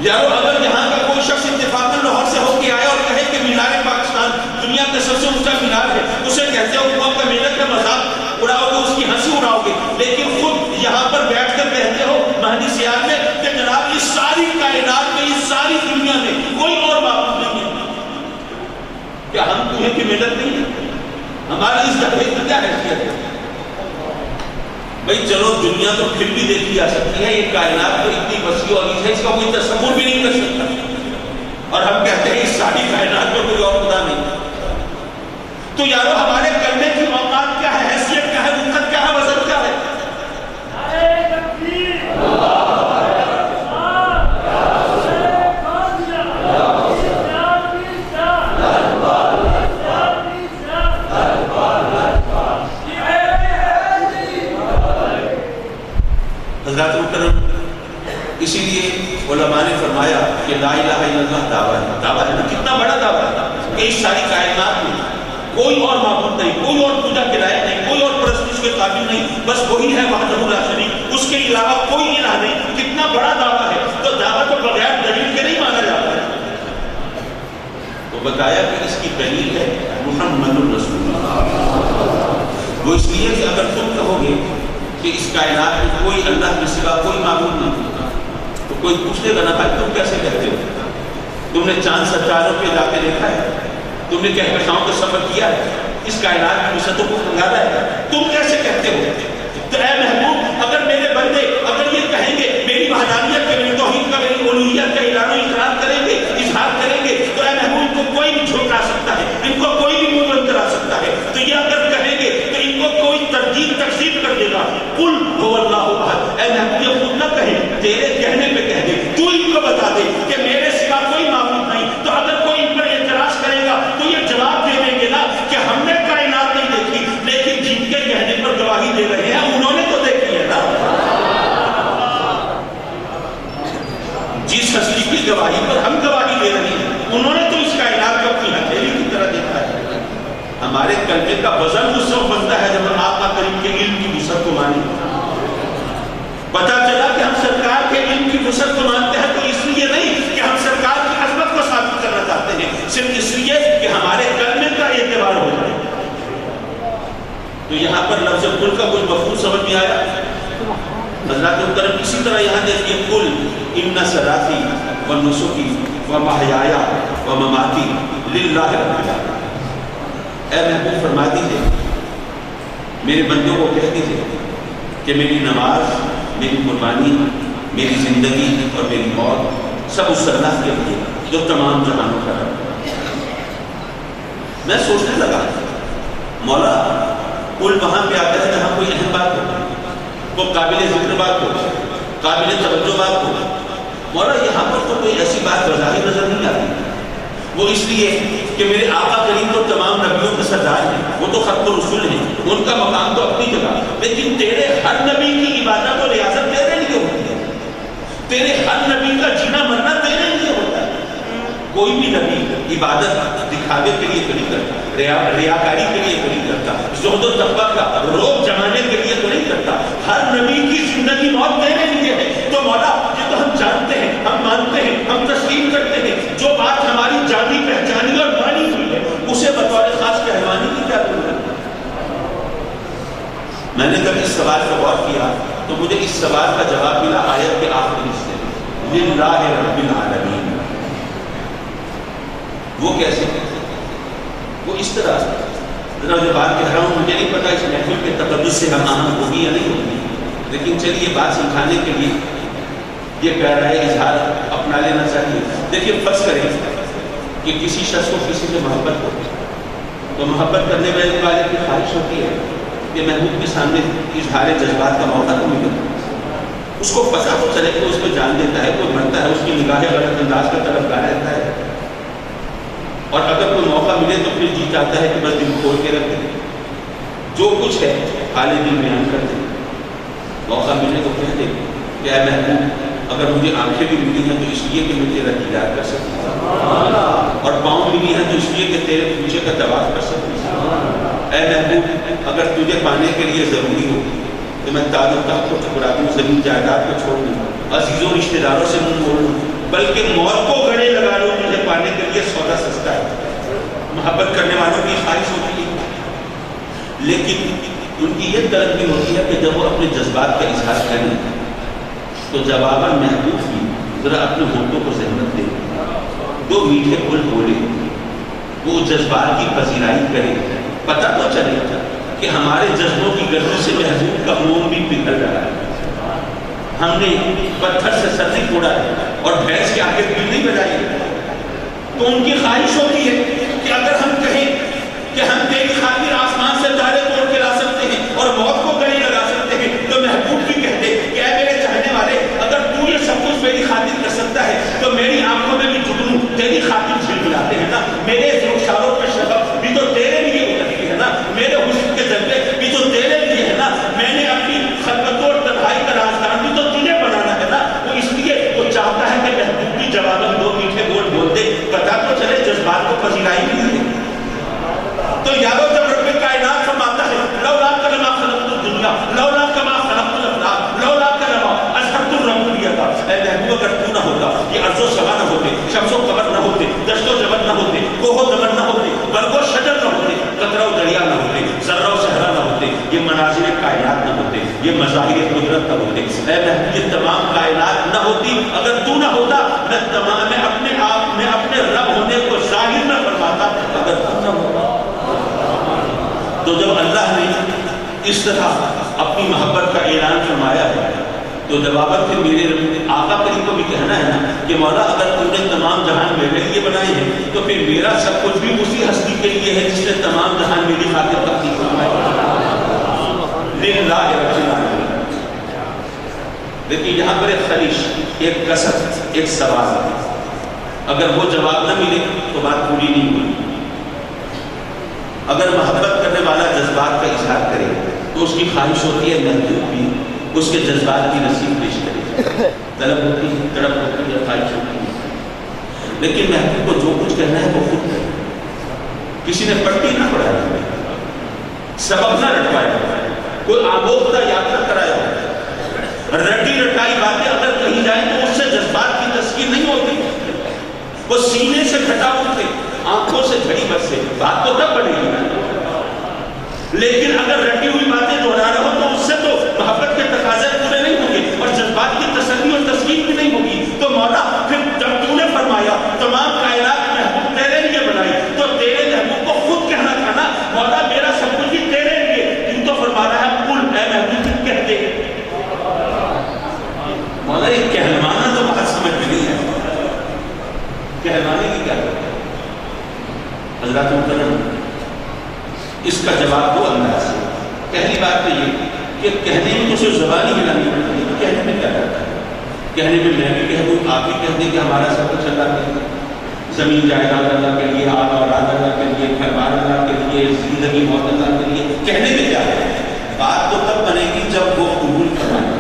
یارو اگر یہاں کا کوئی شخص اتفاقاً لاہور سے ہو کے آئے اور کہے کہ مینار پاکستان دنیا کا سب سے اونچا مینار ہے, اسے کہتے ہو قوم کا ملت کا مذاق اڑاؤ گے, اس کی ہنسی اڑاؤ گے, لیکن خود یہاں پر بیٹھ کر کہتے ہو مہدی سیال میں کہ جناب اس ساری کائنات میں, اس ساری دنیا میں کوئی اور معبود نہیں ہے. کیا ہم تمہیں کی ملت نہیں ہے؟ ہماری اس دفعے کی کیا حیثیت ہے؟ بھائی چلو دنیا تو پھر بھی دیکھی جا سکتی ہے، یہ کائنات تو اتنی وسیع اور عظیم ہے، اس کا کوئی تصور بھی نہیں کر سکتا، اور ہم کہتے ہیں اس ساری کائنات میں کوئی اور خدا نہیں۔ تو یارو ہمارے کرنے کی اوقات کیا ہے، حیثیت کیا ہے، وقت کیا ہے، وزن کیا ہے؟ حضرات محترم، اسی لیے علماء نے فرمایا کہ لا الہ الا اللہ دعویٰ ہے نا، کتنا بڑا دعویٰ ہے کہ اس ساری کائنات میں کوئی اور معبود نہیں، کوئی اور پوجا کے لائق نہیں، کوئی اور پرستش کے قابل نہیں، بس وہی ہے وحدہ لا شریک، اس کے علاوہ کوئی الہ نہیں۔ کتنا بڑا دعویٰ ہے، تو دعویٰ تو بغیر دلیل کے نہیں مانا جاتا ہے۔ تو بتایا کہ اس کی دلیل ہے محمد الرسول اللہ۔ وہ اس لیے کہ اگر تم کہو گے کہ اس کائنات میں کوئی اللہ کے سوا کوئی معبود نہیں، تو کوئی پوچھے گا نا بھائی تم کیسے کہتے ہو؟ تم نے چاند ستاروں پہ جا کے دیکھا ہے؟ تم نے کہکشاؤں کا سفر کیا ہے؟ اس کائنات کی وسعتوں کو کھنگالا ہے؟ تم کیسے کہتے ہو؟ تو اے محبوب، اگر میرے بندے اگر یہ کہیں گے میری وحدانیت کا، میری توحید کا، میری الوہیت کا اعلان و اقرار کریں گے، اظہار کریں گے، تو اے محبوب ان کو کوئی بھی جھٹلا سکتا ہے، ان کو کوئی بھی منہ بند کرا سکتا ہے۔ تو یہ اگر کہیں گے تو ان کو کوئی ترجیح تقسیم کر دے گا۔ قل هو اللہ احد، اے محبوب یہ خود نہ کہیں، تیرے کہنے پہ کہہ دے، تو ان کو بتا دے کہ میرے سوا کوئی معبود نہیں۔ تو اگر کوئی ان پر اعتراض کرے گا تو یہ جواب دے دیں گے نا کہ ہم نے کائنات نہیں دیکھی، لیکن جن کے کہنے پر گواہی دے رہے ہیں انہوں نے تو دیکھی ہے نا۔ جس ہستی کی گواہی پر ہم گواہی دے رہے ہیں انہوں نے تو اس کائنات کو اپنی ہتھیلی کی طرح دیکھا ہے۔ ہمارے کلمے کا وزن اس وقت بنتا ہے جب ہم آقا کریم کے علم کی وسعت کو مانیں۔ پتہ چلا کہ ہم سرکار کے علم کی وسعت کو مانتے ہیں تو اس لیے نہیں کہ ہم سرکار کی عظمت کو ثابت کرنا چاہتے ہیں، صرف اس لیے کہ ہمارے کلمے کا اعتبار ہو جائے۔ تو یہاں پر لفظ کل کا کچھ مفہوم سمجھ میں آیا؟ حضرات محترم اسی طرح یہاں دیکھیے، کل ان صلاتی و نسکی و محیایا و مماتی للہ رب العالمین۔ اے محبوب فرما دیجیے، میرے بندوں کو کہہ دیجیے کہ میری نماز، میری قربانی، میری زندگی اور میری موت سب اس اللہ کے لیے جو تمام جہانوں کا رب ہے۔ میں سوچنے لگا مولا کل وہاں پہ آتا ہے جہاں کوئی اہم بات ہو، وہ قابل ذکر بات ہو، قابل توجہ بات ہو۔ مولا یہاں پر تو کوئی ایسی بات بظاہر نظر نہیں آتی۔ وہ اس لیے کہ میرے آقا کریم تو تمام نبیوں کے سردار ہیں، وہ تو ختم رسول ہیں، ان کا مقام تو اپنی جگہ، لیکن تیرے ہر نبی کی عبادت و ریاضت تیرے لیے ہوتی ہے، تیرے ہر نبی کا جینا مرنا تیرے لیے ہوتا ہے۔ کوئی بھی نبی عبادت دکھاوے کے لیے نہیں کرتا، ریاکاری کے لیے نہیں کرتا، زہد و تقویٰ کا روب جمانے کے لیے تو نہیں کرتا۔ ہر نبی کی زندگی موت تیرے لیے ہے۔ تو مولا یہ تو ہم جانتے ہیں، ہم مانتے ہیں، ہم تسلیم کرتے ہیں، جو بات ہماری جانی پہچانی اور مانی ہوئی ہے اسے بطور خاص کہلوانے کی کیا ضرورت ہے؟ میں نے جب اس سوال کو غور کیا تو مجھے اس سوال کا جواب ملا آیت کے آخری حصے میں، للہ رب العالمین۔ وہ کیسے؟ وہ اس طرح سے، جو بات کہہ رہا ہوں مجھے نہیں پتا اس محفل کے تقدس سے ہم آہنگ ہوگی یا نہیں ہوگی، لیکن چلیے بات سمجھانے کے لیے یہ پیرائے اظہار اپنا لینا چاہیے۔ دیکھیے فرض کریں کہ کسی شخص کو کسی سے محبت ہو تو محبت کرنے والے کی خواہش ہوتی ہے کہ محبوب کے سامنے اظہار جذبات کا موقع تو ملے، اس کو پتہ تو چلے کہ اس کو جان دیتا ہے، کوئی مرتا ہے، اس کی نگاہ غلط انداز کا طرفدار رہتا ہے، اور اگر کوئی موقع ملے تو پھر جی چاہتا ہے کہ بس دل کھول کے رکھ دیں، جو کچھ ہے حال دل بیان کر دیں۔ موقع ملے تو کہہ دیں کہ اے محبوب اگر مجھے آنکھیں بھی ملی ہیں تو اس لیے کہ میں تیرا دیدار کر سکوں، اور پاؤں ملی ہیں تو اس لیے کہ تیرے پوچھے کا طواف کر سکوں۔ اے محبوب اگر تجھے پانے کے لیے ضروری ہو تو میں تاج و تخت کو ٹھکرا دوں، زمین جائیداد کو چھوڑ دوں، عزیزوں رشتہ داروں سے منہ موڑ لوں، بلکہ موت کو گڑے لگا لوں، مجھے پانے کے لیے سودا سستا ہے۔ محبت کرنے والوں کی خواہش ہوتی ہے، لیکن ان کی یہ طلب بھی ہوتی ہے کہ جب وہ اپنے جذبات کا اظہار کریں تو جواباً محبوب بھی ذرا اپنے ہونٹوں کو زحمت دے، دو میٹھے پھول بولے، وہ جذبات کی پذیرائی کرے، پتہ تو چلے کہ ہمارے جذبوں کی گرمی سے محبوب کا موم بھی پگھل رہا ہے. ہم نے پتھر سے سر نہیں پھوڑا ہے اور بھینس کے آگے بھی نہیں بجائی ہے. تو ان کی خواہش ہوتی ہے کہ اگر ہم کہیں کہ ہم تیری خاطر آسمان سے تارے توڑ کے لا سکتے ہیں اور موت کو گلے لگا سکتے ہیں, تو محبوب بھی کہتے کہ اے میرے چاہنے والے, اگر تو یہ سب کچھ میری خاطر کر سکتا ہے تو میری آنکھوں میں بھی جھگنو تیری خاطر جھلملاتے ہیں نا, میرے رخساروں پہ شباب بھی تو تیرے لیے اترتی ہے نا, میرے حسن کے جذبے بھی تو تیرے لیے ہے نا, میں نے اپنی خلوتوں اور تنہائی کا رازدار بھی تو تجھے بنانا ہے نا. وہ اس لیے وہ چاہتا ہے کہ محبوب بھی جواباً دو میٹھے بول بول دے, پتا تو چلے جذبات کو پذیرائی نہیں ہے. تو یارو جب رب کائنات فرماتا ہے لولا کما خلقت الدنیا لولا کما خلقت الافلاک لولا کما اشهدت الربوبیت, اے محبوب اگر تو نہ ہوتا, یہ ارض و سما نہ ہوتے, شمس و قمر نہ ہوتے, دشت و جبل نہ ہوتے, کوہ و دمن نہ ہوتے, برگ و شجر نہ ہوتے, قطرہ و دریا نہ ہوتے, ذرہ و صحرا نہ ہوتے, یہ مناظر کائنات نہ ہوتے, یہ مظاہر قدرت نہ ہوتے, اے محبوب یہ تمام کائنات نہ ہوتی اگر تو نہ ہوتا, میں اپنے آپ میں اپنے رب ہونے کو ظاہر نہ فرماتا اگر تو نہ ہوتا. تو جب اللہ نے اس طرح اپنی محبت کا اعلان فرمایا ہے تو جواباً پھر میرے آقا کریم کو بھی کہنا ہے نا کہ مولا اگر تم نے تمام جہان میرے لیے بنائے ہیں تو پھر میرا سب کچھ بھی اسی ہستی کے لیے ہے جس نے تمام جہان میری خاطر تخلیق فرمایا. للہ رب العالمین. لیکن یہاں پر ایک خلیش, ایک کسر, ایک سوال ہے. اگر وہ جواب نہ ملے تو بات پوری نہیں ہوئی. اگر محبت کرنے والا جذبات کا اظہار کرے تو اس کی خواہش ہوتی ہے محبوب بھی اس کے جذبات کی نصیب پیش کرے, طلب ہوتی ہے, تڑپ ہوتی ہے, خواہش ہوتی ہے, لیکن محبوب کو جو کچھ کہنا ہے وہ خود کرے. کسی نے پٹی نہ پڑھایا, سبب نہ رٹوایا, کوئی آموختہ یاترا کرایا, رٹی رٹائی باتیں اگر کہیں جائیں تو اس سے جذبات کی تسکین نہیں ہوتی. وہ سینے سے گھٹا اٹھے, آنکھوں سے جھڑی برسے, بات تو تب بنے گی. لیکن اگر رٹی ہوئی باتیں دہرا رہا ہو تو اس سے تو محبت کے تقاضے پورے نہیں ہوں گے اور جذبات کی تسلی اور تسکین بھی نہیں ہوگی. تو مولا پھر جب تو نے فرمایا تمام کائنات محبوب تیرے لیے بنائی تو تیرے محبوب کو خود کہنا تھا نا مولا میرا سب کچھ بھی تیرے لیے. تو فرما رہا ہے قل اے محبوب کہتے. مولا یہ کہلوانا تو بات سمجھ میں نہیں ہے, کہلوانے کی کیا کرتے ہیں حضرات محترم. اس کا جواب دو انداز ہے. پہلی بات تو یہ کہ کہنے میں تو صرف زبان ہی ہلانی پڑتی ہے, کہنے میں کیا کرتا ہے. کہنے میں میں بھی کہہ دوں, آپ بھی کہہ دیں کہ ہمارا سب کچھ اللہ کے لیے, زمین جائیداد اللہ کے لیے, آب و اولاد اللہ کے لیے, گھر بار اللہ کے لیے, زندگی موت اللہ کے لیے. کہنے میں کیا ہے, بات تو تب بنے گی جب وہ قبول کروائے.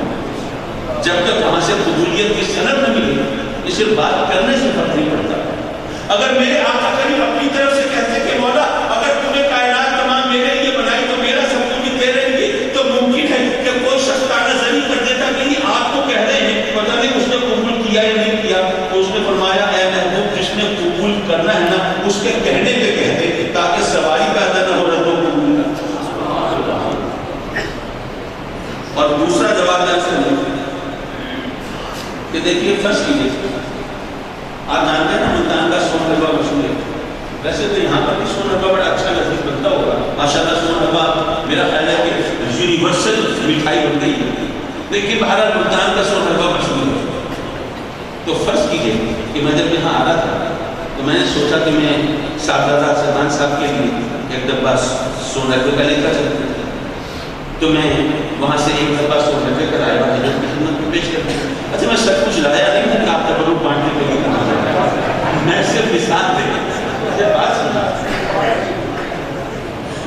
جب تک وہاں سے قبولیت کی سند نہ ملے یہ صرف بات کرنے سے فرق نہیں پڑتا. اگر میرے آقا کریم اپنی طرف سے کہتے کہ مولا اگر تمہیں کائنات تمام میرے لیے بنائی تو میرا سب کچھ بھی تیرے لیے, تو ممکن ہے کہ کوئی شخص تانا زنی کر دیتا کہ یہ آپ کو کہہ رہے ہیں پتہ نہیں اس نے قبول کیا یا نہیں کیا. تو اس نے فرمایا اے محبوب جس نے قبول کرنا ہے نا اس کے کہنے پہ کہتے تاکہ سواری پیدا نہ ہو رہا تو قبول کرنا. اور دوسرا جواب ایسا نہیں کہ دیکھیے فرض کیجیے آپ جانتے ہیں نا ملتان کا سون حلوہ مشہور ہے. ویسے تو یہاں پر بھی سون حلوہ بڑا اچھا لذیذ بنتا ہوگا ماشاءاللہ. سون حلوہ میرا خیال ہے کہ یونیورسل مٹھائی بن گئی ہے, لیکن بہرحال ملتان کا سون حلوہ مشہور ہے. تو فرض کیجیے کہ میں جب یہاں آ رہا تھا تو میں نے سوچا کہ میں صاحبزادہ سلمان صاحب کے لیے ایک ڈبہ سون حلوے کا لے کر چلتا. تو میں وہاں سے ایک ڈبہ سون حلوے کر آیا حضرت کی خدمت میں پیش کرتا. اچھا میں سب کچھ لایا نہیں تھا کہ آپ تبرک بانٹنے کے لیے کہا جائے, میں صرف مثال دے رہا بات سنا.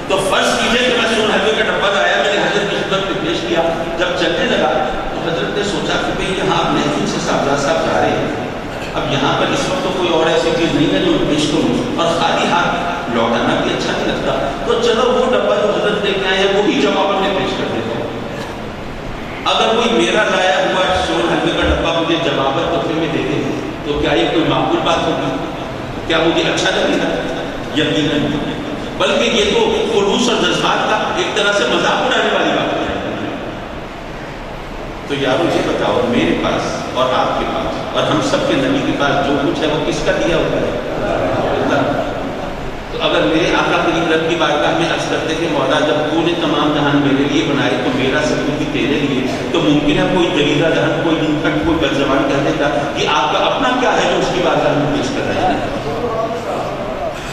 تو فرض کیجیے کہ میں سون حلوے کا ڈبہ لایا, میں نے حضرت کی خدمت میں پیش کیا. جب چلنے لگا تو حضرت نے سوچا کہ بھئی یہاں آپ محفل سے صاحبزادہ صاحب جا رہے ہیں, اب یہاں پر اس وقت تو کوئی اور ایسی چیز نہیں ہے جو میں پیش کروں, اور خالی ہاتھ لوٹانا بھی اچھا نہیں لگتا. تو چلو وہ ڈبہ جو حضرت لے کے آئے ہیں وہی جواب میں پیش کر دیتا ہوں. اگر کوئی میرا لایا ہوا سون حلوے کا ڈبہ مجھے جوابت تحفے میں دے دے تو کیا یہ کوئی معقول بات ہوگی؟ کیا مجھے اچھا لگے گا؟ یقیناً. بلکہ یہ تو خلوص اور جذبات کا ایک طرح سے مذاق اڑانے والی بات ہے. تو یار مجھے بتاؤ میرے پاس اور آپ کے پاس اور ہم سب کے نبی کے پاس جو کچھ ہے وہ کس کا دیا ہوتا ہے؟ اللہ. تو اگر میرے آقا کریم رب کی بارگاہ میں عرض کرتے کہ مولا جب تو نے تمام جہان میرے لیے بنائے تو میرا سب بھی تیرے لیے، تو ممکن ہے کوئی دریدہ جہان، کوئی نکھٹ، کوئی بد زبان کہہ دیتا کہ آپ کا اپنا کیا ہے جو اس کی بارگاہ میں پیش کر رہے ہیں۔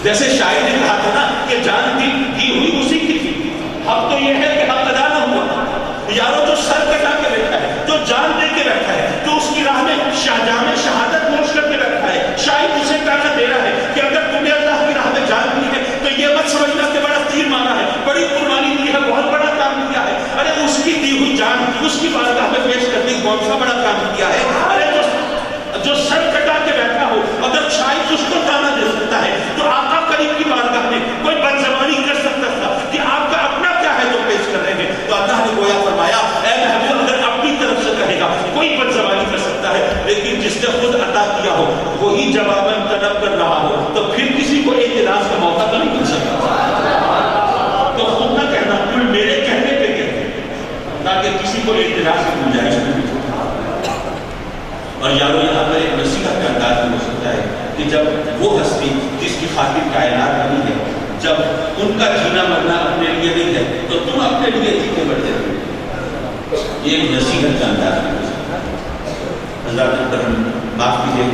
جیسے شاعر نے کہا تھا نا کہ جان دی ہوئی اسی کی تھی، حق تو یہ ہے کہ حق ادا نہ ہوا۔ یارو جو سر کٹا کے بیٹھا ہے، جو جان دے کے بیٹھا ہے، جو اس کی راہ میں جام شہادت نوش کر کے بیٹھا ہے، شاید اسے کہنا دے رہا ہے کہ اگر تم نے اللہ کی راہ میں جان دی ہے تو یہ مت سمجھنا کہ بڑا تیر مارا ہے، بڑی قربانی دی ہے، بہت بڑا کام کیا ہے۔ ارے اس کی دی ہوئی جان اس کی بارگاہ میں پیش کرنے کون سا بڑا کام کیا ہے؟ ارے جو سر کٹا کے بیٹھا ہو اگر شاید اس کو تانا دے سکتا ہے تو آقا کریم کی بارگاہ میں کوئی بد زبانی کر سکتا تھا کہ آپ کا اپنا کیا ہے جو پیش کر رہے ہیں؟ تو اللہ نے گویا فرمایا اے محبوب اگر اپنی طرف سے کہے گا کوئی بد زبانی کر سکتا ہے، لیکن جس نے خود عطا کیا ہو وہی جواباً طلب کر رہا ہو تو پھر کسی کو اعتراض کا موقع تو نہیں مل سکتا۔ تو خود نہ کہنا، پھر میرے کہنے پہ کہتے تاکہ کسی کو اعتراض کی گنجائش نہیں۔ اور یارو یہاں پر ایک نصیحت کا انداز بھی ہو سکتا ہے کہ جب وہ ہستی جس کی خاطر کائنات بنی ہے، جب ان کا جینا مرنا اپنے لیے نہیں ہے تو تم اپنے لیے جیتے مرتے ہو، یہ ایک نصیحت کا انداز بھی ہو سکتا ہے۔ اللہ کرم معاف کیجیے،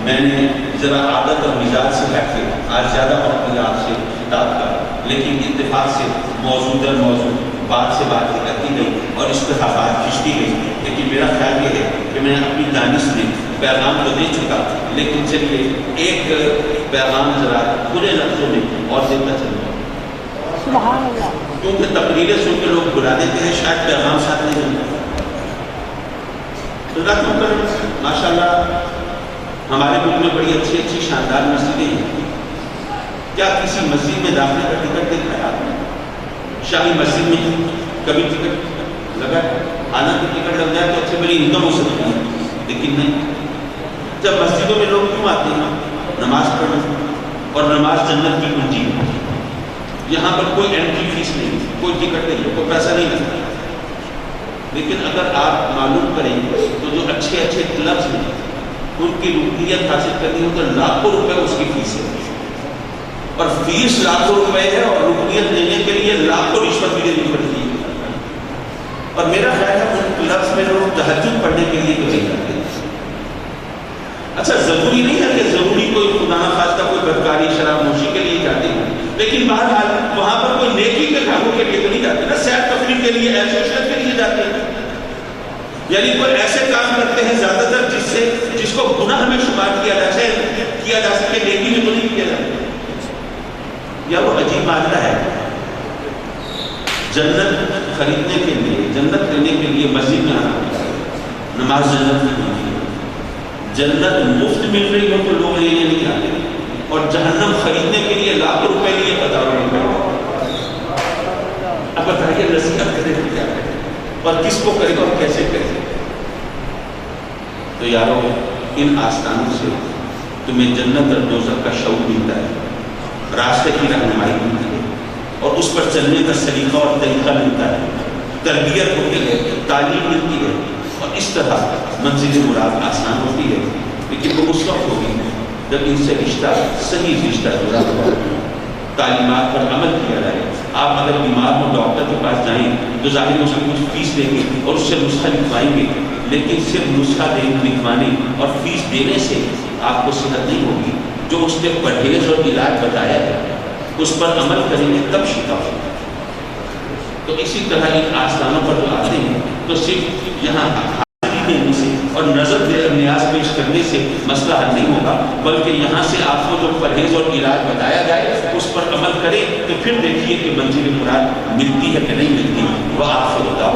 میں نے ذرا عادت اور مزاج سے بیٹھ کے آج زیادہ وقت ملا آپ سے خطاب کا، لیکن اتفاق سے موضوع بات سے بات کرتی گئی اور اس طرح بات کھینچتی گئی، لیکن میرا خیال یہ ہے کہ میں اپنی دانش میں پیغام تو دے چکا، لیکن چلیے ایک پیغام ذرا پورے لفظوں میں اور دیتا چلوں، کیونکہ تقریریں سن کے لوگ بلا دیتے ہیں، شاید پیغام ساتھ نہیں جاتا۔ ماشاء اللہ ہمارے ملک میں بڑی اچھی اچھی شاندار مسجدیں ہیں، کیا کسی مسجد میں داخلے کا ٹکٹ دیکھا ہے آپ نے؟ شاہی مسجد میں کبھی ٹکٹ لگا ہے؟ حالانکہ ٹکٹ لگ جائے تو اچھے بڑی انکم ہو سکتی ہے، لیکن نہیں۔ جب مسجدوں میں لوگ کیوں آتے ہیں؟ نماز پڑھنے، اور نماز جنت کی کنجی ہے۔ یہاں پر کوئی انٹری فیس نہیں، کوئی ٹکٹ نہیں، کوئی پیسہ نہیں لگتا، لیکن اگر آپ معلوم کریں تو جو اچھے اچھے کلبز ہیں ان کی رکنیت حاصل کرنی ہو تو لاکھوں روپے اس کی فیس ہے، اور فیس لاکھوں روپے ہے اور رکنیت لینے کے لیے لاکھوں رشوت بھی دینی پڑتی ہے۔ اور میرا خیال ہے ان کلبز میں لوگ تہجد پڑھنے کے لیے کبھی جاتے ہیں۔ اچھا ضروری نہیں ہے کہ ضروری کوئی خدا نخواستہ کوئی بدکاری شراب نوشی کے لیے جاتے ہیں، لیکن بہرحال وہاں پر کوئی نیکی کے کاموں کے لیے تو نہیں جاتے نا، سیر تفریح کے لیے، ایسوسیشن کے لیے جاتے ہیں، یعنی کوئی ایسے کام کرتے ہیں زیادہ تر جس کو گناہ میں شمار کیا جا سکے، نیکی میں تو نہیں کیا جاتا۔ یا وہ عجیب معاملہ ہے، جنت خریدنے کے لیے، جنت لینے کے لیے مسجد میں آنا ہوتا ہے، نماز جنت نہیں ہوتی ہے۔ جنت مفت مل رہی ہو تو لوگ لینے نہیں آتے، اور جہنم خریدنے کے لیے لاکھوں روپے لیے قطاروں میں بیٹھے۔ اب بتائیے نصیحت کرے تو کیا کرے، اور کس کو کرے اور کیسے کرے؟ تو یارو ان آستانوں سے تمہیں جنت اور دوزخ کا شعور ملتا ہے، راستے کی رہنمائی ملتی ہے، اور اس پر چلنے کا سلیقہ اور طریقہ ملتا ہے، تربیت ہوتی ہے، تعلیم ملتی ہے، اور اس طرح منزل مراد آسان ہوتی ہے، لیکن وہ اس وقت ہوگی جب ان سے رشتہ، صحیح رشتہ جڑا ہوا، تعلیمات پر عمل کیا جائے۔ آپ اگر بیمار ہو ڈاکٹر کے پاس جائیں تو ظاہر اس کی کچھ فیس دیں گے اور اس سے نسخہ لکھوائیں گے، لیکن صرف نسخہ لکھوانے اور فیس دینے سے آپ کو صحت نہیں ہوگی۔ جو اس نے پرہیز اور علاج بتایا ہے اس پر عمل کریں گے تب شفا ہوگا۔ تو اسی طرح ان آستانوں پر جو آتے ہیں تو صرف یہاں حاضری دینے سے اور نظر نیاز پیش کرنے سے مسئلہ حل نہیں ہوگا، بلکہ یہاں سے آپ کو جو پرہیز اور علاج بتایا جائے اس پر عمل کریں تو پھر دیکھیے کہ منزل مراد ملتی ہے کہ نہیں ملتی۔ وہ آپ سے بتاؤ